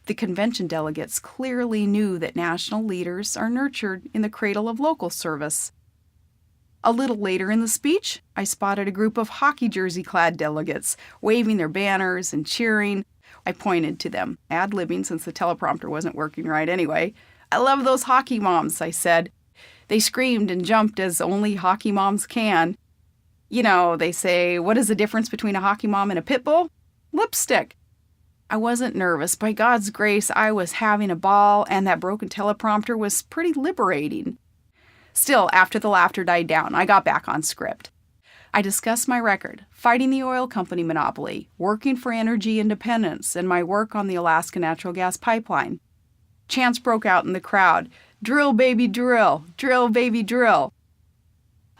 the convention delegates clearly knew that national leaders are nurtured in the cradle of local service. A little later in the speech, I spotted a group of hockey jersey-clad delegates waving their banners and cheering. I pointed to them, ad-libbing since the teleprompter wasn't working right anyway. "I love those hockey moms," I said. They screamed and jumped as only hockey moms can. You know, they say, what is the difference between a hockey mom and a pit bull? Lipstick. I wasn't nervous. By God's grace, I was having a ball, and that broken teleprompter was pretty liberating. Still, after the laughter died down, I got back on script. I discussed my record, fighting the oil company monopoly, working for energy independence, and my work on the Alaska natural gas pipeline. Chants broke out in the crowd. "Drill, baby, drill! Drill, baby, drill!"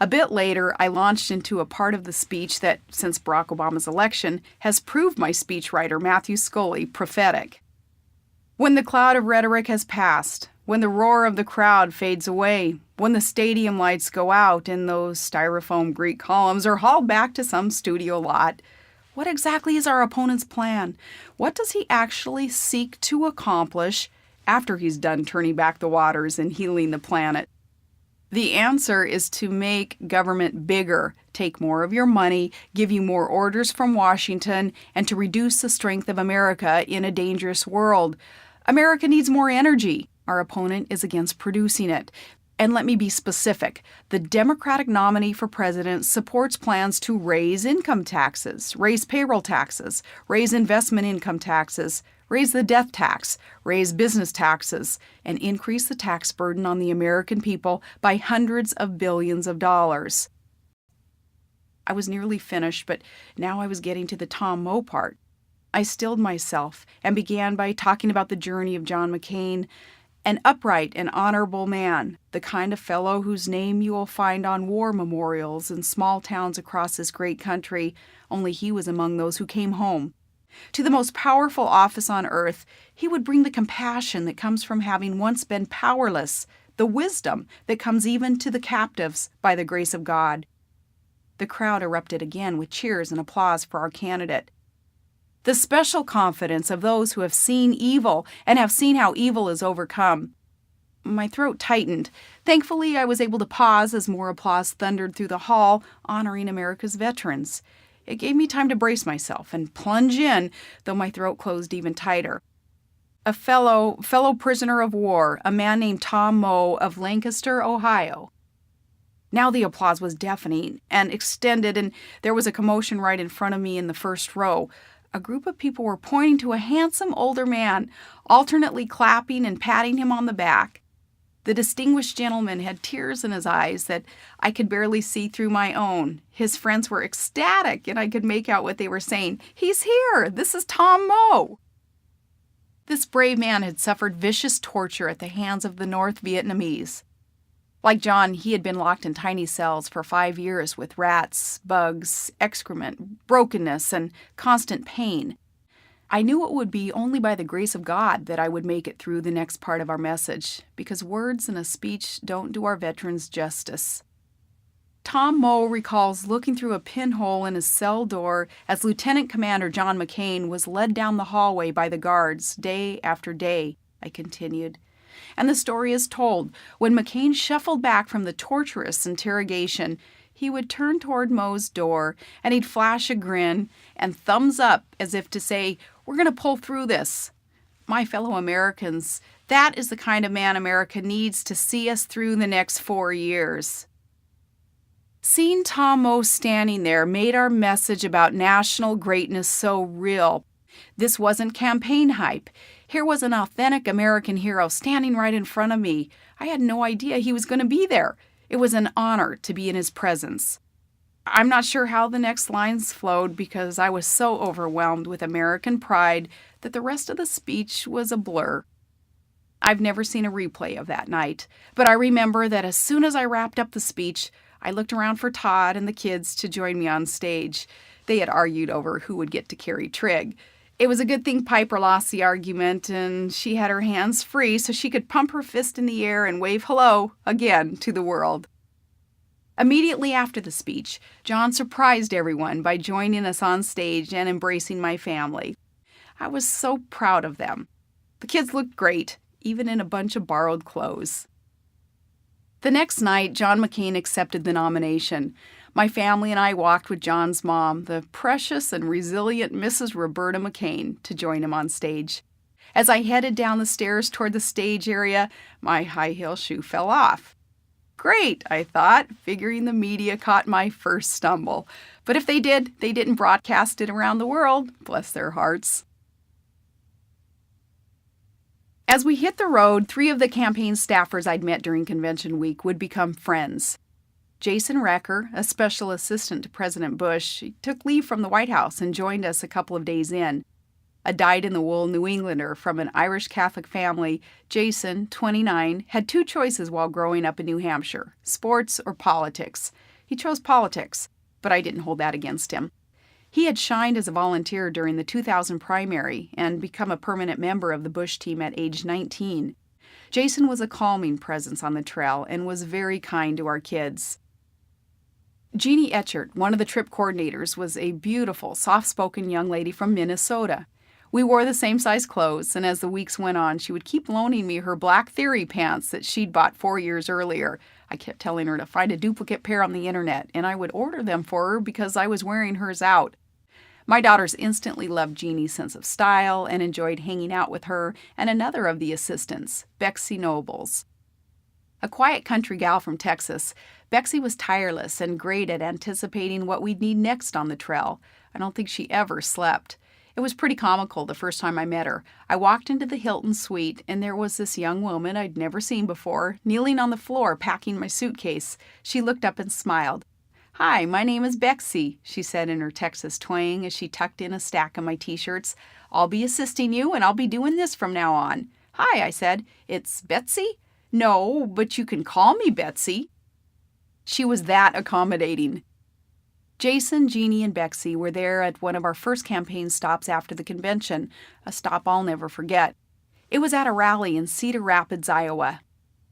A bit later, I launched into a part of the speech that, since Barack Obama's election, has proved my speechwriter Matthew Scully prophetic. When the cloud of rhetoric has passed, when the roar of the crowd fades away, when the stadium lights go out and those styrofoam Greek columns are hauled back to some studio lot, what exactly is our opponent's plan? What does he actually seek to accomplish after he's done turning back the waters and healing the planet? The answer is to make government bigger, take more of your money, give you more orders from Washington, and to reduce the strength of America in a dangerous world. America needs more energy. Our opponent is against producing it. And let me be specific. The Democratic nominee for president supports plans to raise income taxes, raise payroll taxes, raise investment income taxes, raise the death tax, raise business taxes, and increase the tax burden on the American people by hundreds of billions of dollars. I was nearly finished, but now I was getting to the Tom Moe part. I stilled myself and began by talking about the journey of John McCain, an upright and honorable man, the kind of fellow whose name you will find on war memorials in small towns across this great country, only he was among those who came home. To the most powerful office on earth, he would bring the compassion that comes from having once been powerless, the wisdom that comes even to the captives by the grace of God. The crowd erupted again with cheers and applause for our candidate. The special confidence of those who have seen evil and have seen how evil is overcome. My throat tightened. Thankfully, I was able to pause as more applause thundered through the hall, honoring America's veterans. It gave me time to brace myself and plunge in, though my throat closed even tighter. A fellow prisoner of war, a man named Tom Moe of Lancaster, Ohio. Now the applause was deafening and extended, and there was a commotion right in front of me in the first row. A group of people were pointing to a handsome older man, alternately clapping and patting him on the back. The distinguished gentleman had tears in his eyes that I could barely see through my own. His friends were ecstatic, and I could make out what they were saying. "He's here! This is Tom Moe!" This brave man had suffered vicious torture at the hands of the North Vietnamese. Like John, he had been locked in tiny cells for 5 years with rats, bugs, excrement, brokenness, and constant pain. I knew it would be only by the grace of God that I would make it through the next part of our message, because words in a speech don't do our veterans justice. Tom Moe recalls looking through a pinhole in his cell door as Lieutenant Commander John McCain was led down the hallway by the guards day after day, I continued. And the story is told. When McCain shuffled back from the torturous interrogation, he would turn toward Moe's door, and he'd flash a grin and thumbs up as if to say, "We're going to pull through this." My fellow Americans, that is the kind of man America needs to see us through the next 4 years. Seeing Tom Moe standing there made our message about national greatness so real. This wasn't campaign hype. Here was an authentic American hero standing right in front of me. I had no idea he was going to be there. It was an honor to be in his presence. I'm not sure how the next lines flowed because I was so overwhelmed with American pride that the rest of the speech was a blur. I've never seen a replay of that night, but I remember that as soon as I wrapped up the speech, I looked around for Todd and the kids to join me on stage. They had argued over who would get to carry Trig. It was a good thing Piper lost the argument, and she had her hands free so she could pump her fist in the air and wave hello again to the world. Immediately after the speech, John surprised everyone by joining us on stage and embracing my family. I was so proud of them. The kids looked great, even in a bunch of borrowed clothes. The next night, John McCain accepted the nomination. My family and I walked with John's mom, the precious and resilient Mrs. Roberta McCain, to join him on stage. As I headed down the stairs toward the stage area, my high heel shoe fell off. Great, I thought, figuring the media caught my first stumble. But if they did, they didn't broadcast it around the world, bless their hearts. As we hit the road, 3 of the campaign staffers I'd met during convention week would become friends. Jason Recker, a special assistant to President Bush, took leave from the White House and joined us a couple of days in. A dyed-in-the-wool New Englander from an Irish Catholic family, Jason, 29, had 2 choices while growing up in New Hampshire, sports or politics. He chose politics, but I didn't hold that against him. He had shined as a volunteer during the 2000 primary and become a permanent member of the Bush team at age 19. Jason was a calming presence on the trail and was very kind to our kids. Jeannie Etchert, one of the trip coordinators, was a beautiful, soft-spoken young lady from Minnesota. We wore the same size clothes, and as the weeks went on, she would keep loaning me her Black Theory pants that she'd bought 4 years earlier. I kept telling her to find a duplicate pair on the internet, and I would order them for her because I was wearing hers out. My daughters instantly loved Jeannie's sense of style and enjoyed hanging out with her and another of the assistants, Bexy Nobles. A quiet country gal from Texas, Bexy was tireless and great at anticipating what we'd need next on the trail. I don't think she ever slept. It was pretty comical the first time I met her. I walked into the Hilton suite, and there was this young woman I'd never seen before, kneeling on the floor packing my suitcase. She looked up and smiled. "Hi, my name is Bexy," she said in her Texas twang as she tucked in a stack of my T-shirts. "I'll be assisting you, and I'll be doing this from now on." "Hi," I said. "It's Betsy?" "No, but you can call me Betsy." She was that accommodating. Jason, Jeannie, and Bexy were there at one of our first campaign stops after the convention, a stop I'll never forget. It was at a rally in Cedar Rapids, Iowa.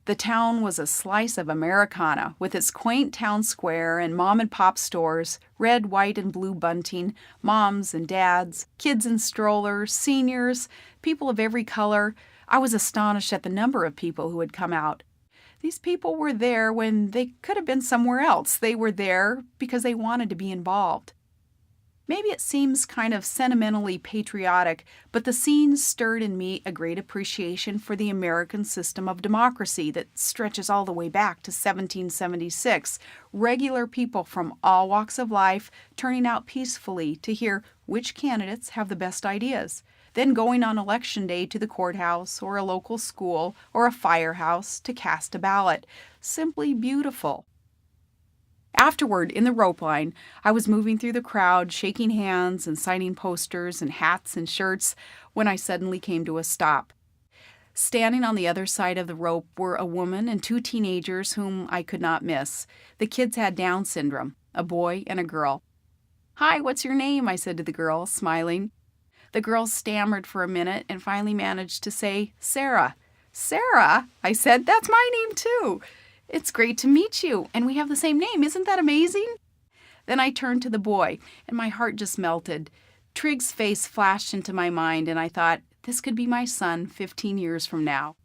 The town was a slice of Americana, with its quaint town square and mom-and-pop stores, red, white, and blue bunting, moms and dads, kids in strollers, seniors, people of every color. I was astonished at the number of people who had come out. These people were there when they could have been somewhere else. They were there because they wanted to be involved. Maybe it seems kind of sentimentally patriotic, but the scene stirred in me a great appreciation for the American system of democracy that stretches all the way back to 1776. Regular people from all walks of life turning out peacefully to hear which candidates have the best ideas, then going on election day to the courthouse or a local school or a firehouse to cast a ballot. Simply beautiful. Afterward, in the rope line, I was moving through the crowd, shaking hands and signing posters and hats and shirts, when I suddenly came to a stop. Standing on the other side of the rope were a woman and 2 teenagers whom I could not miss. The kids had Down syndrome, a boy and a girl. "Hi, what's your name?" I said to the girl, smiling. The girl stammered for a minute and finally managed to say, "Sarah." "Sarah?" I said. "That's my name too. It's great to meet you, and we have the same name. Isn't that amazing?" Then I turned to the boy, and my heart just melted. Trig's face flashed into my mind, and I thought, this could be my son 15 years from now.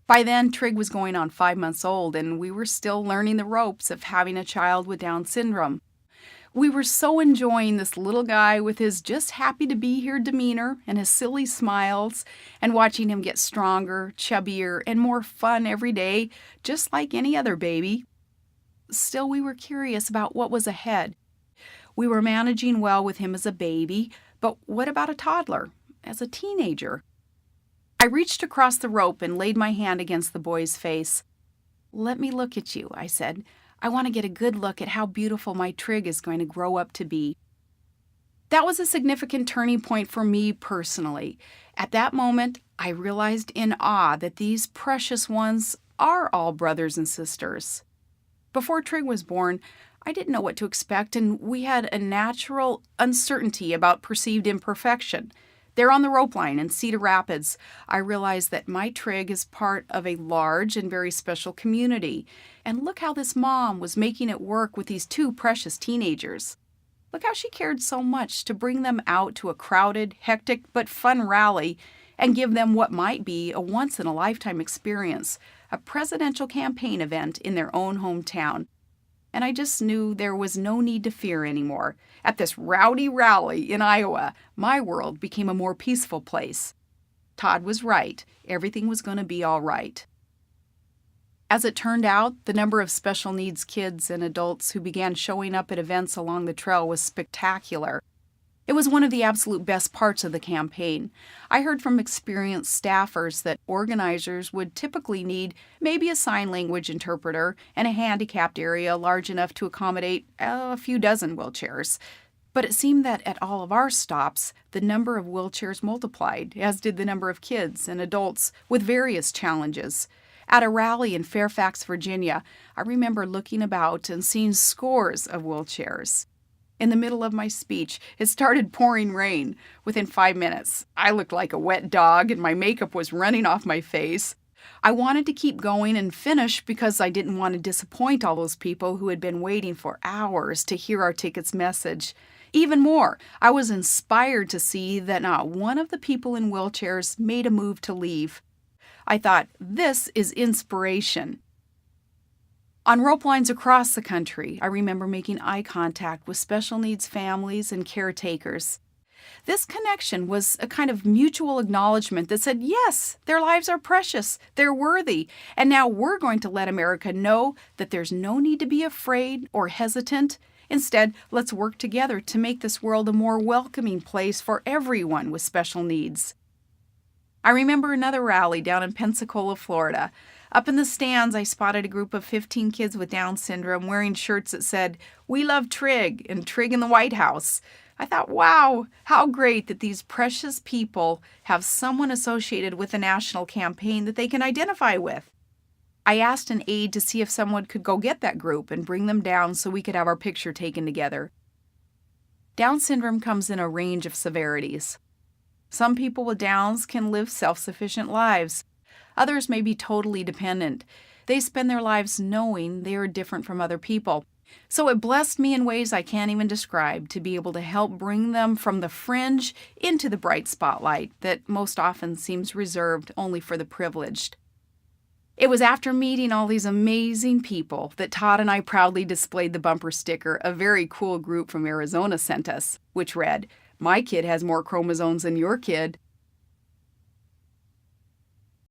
By then, Trig was going on 5 months old, and we were still learning the ropes of having a child with Down syndrome. We were so enjoying this little guy with his just happy to be here demeanor and his silly smiles, and watching him get stronger, chubbier, and more fun every day, just like any other baby. Still, we were curious about what was ahead. We were managing well with him as a baby, but what about a toddler, as a teenager? I reached across the rope and laid my hand against the boy's face. "Let me look at you," I said. "I want to get a good look at how beautiful my Trig is going to grow up to be." That was a significant turning point for me personally. At that moment, I realized in awe that these precious ones are all brothers and sisters. Before Trig was born, I didn't know what to expect, and we had a natural uncertainty about perceived imperfection. There on the rope line in Cedar Rapids, I realized that my trig is part of a large and very special community. And look how this mom was making it work with these two precious teenagers. Look how she cared so much to bring them out to a crowded, hectic, but fun rally and give them what might be a once-in-a-lifetime experience, a presidential campaign event in their own hometown. And I just knew there was no need to fear anymore. At this rowdy rally in Iowa, my world became a more peaceful place. Todd was right. Everything was going to be all right. As it turned out, the number of special needs kids and adults who began showing up at events along the trail was spectacular. It was one of the absolute best parts of the campaign. I heard from experienced staffers that organizers would typically need maybe a sign language interpreter and a handicapped area large enough to accommodate a few dozen wheelchairs. But it seemed that at all of our stops, the number of wheelchairs multiplied, as did the number of kids and adults with various challenges. At a rally in Fairfax, Virginia, I remember looking about and seeing scores of wheelchairs. In the middle of my speech, it started pouring rain. Within 5 minutes, I looked like a wet dog and my makeup was running off my face. I wanted to keep going and finish because I didn't want to disappoint all those people who had been waiting for hours to hear our ticket's message. Even more, I was inspired to see that not one of the people in wheelchairs made a move to leave. I thought, this is inspiration. On rope lines across the country, I remember making eye contact with special needs families and caretakers. This connection was a kind of mutual acknowledgement that said, yes, their lives are precious, they're worthy, and now we're going to let America know that there's no need to be afraid or hesitant. Instead, let's work together to make this world a more welcoming place for everyone with special needs. I remember another rally down in Pensacola, Florida. Up in the stands, I spotted a group of 15 kids with Down syndrome wearing shirts that said, "We love Trig" and "Trig in the White House." I thought, wow, how great that these precious people have someone associated with a national campaign that they can identify with. I asked an aide to see if someone could go get that group and bring them down so we could have our picture taken together. Down syndrome comes in a range of severities. Some people with Downs can live self-sufficient lives. Others may be totally dependent. They spend their lives knowing they are different from other people. So it blessed me in ways I can't even describe to be able to help bring them from the fringe into the bright spotlight that most often seems reserved only for the privileged. It was after meeting all these amazing people that Todd and I proudly displayed the bumper sticker a very cool group from Arizona sent us, which read, "My kid has more chromosomes than your kid."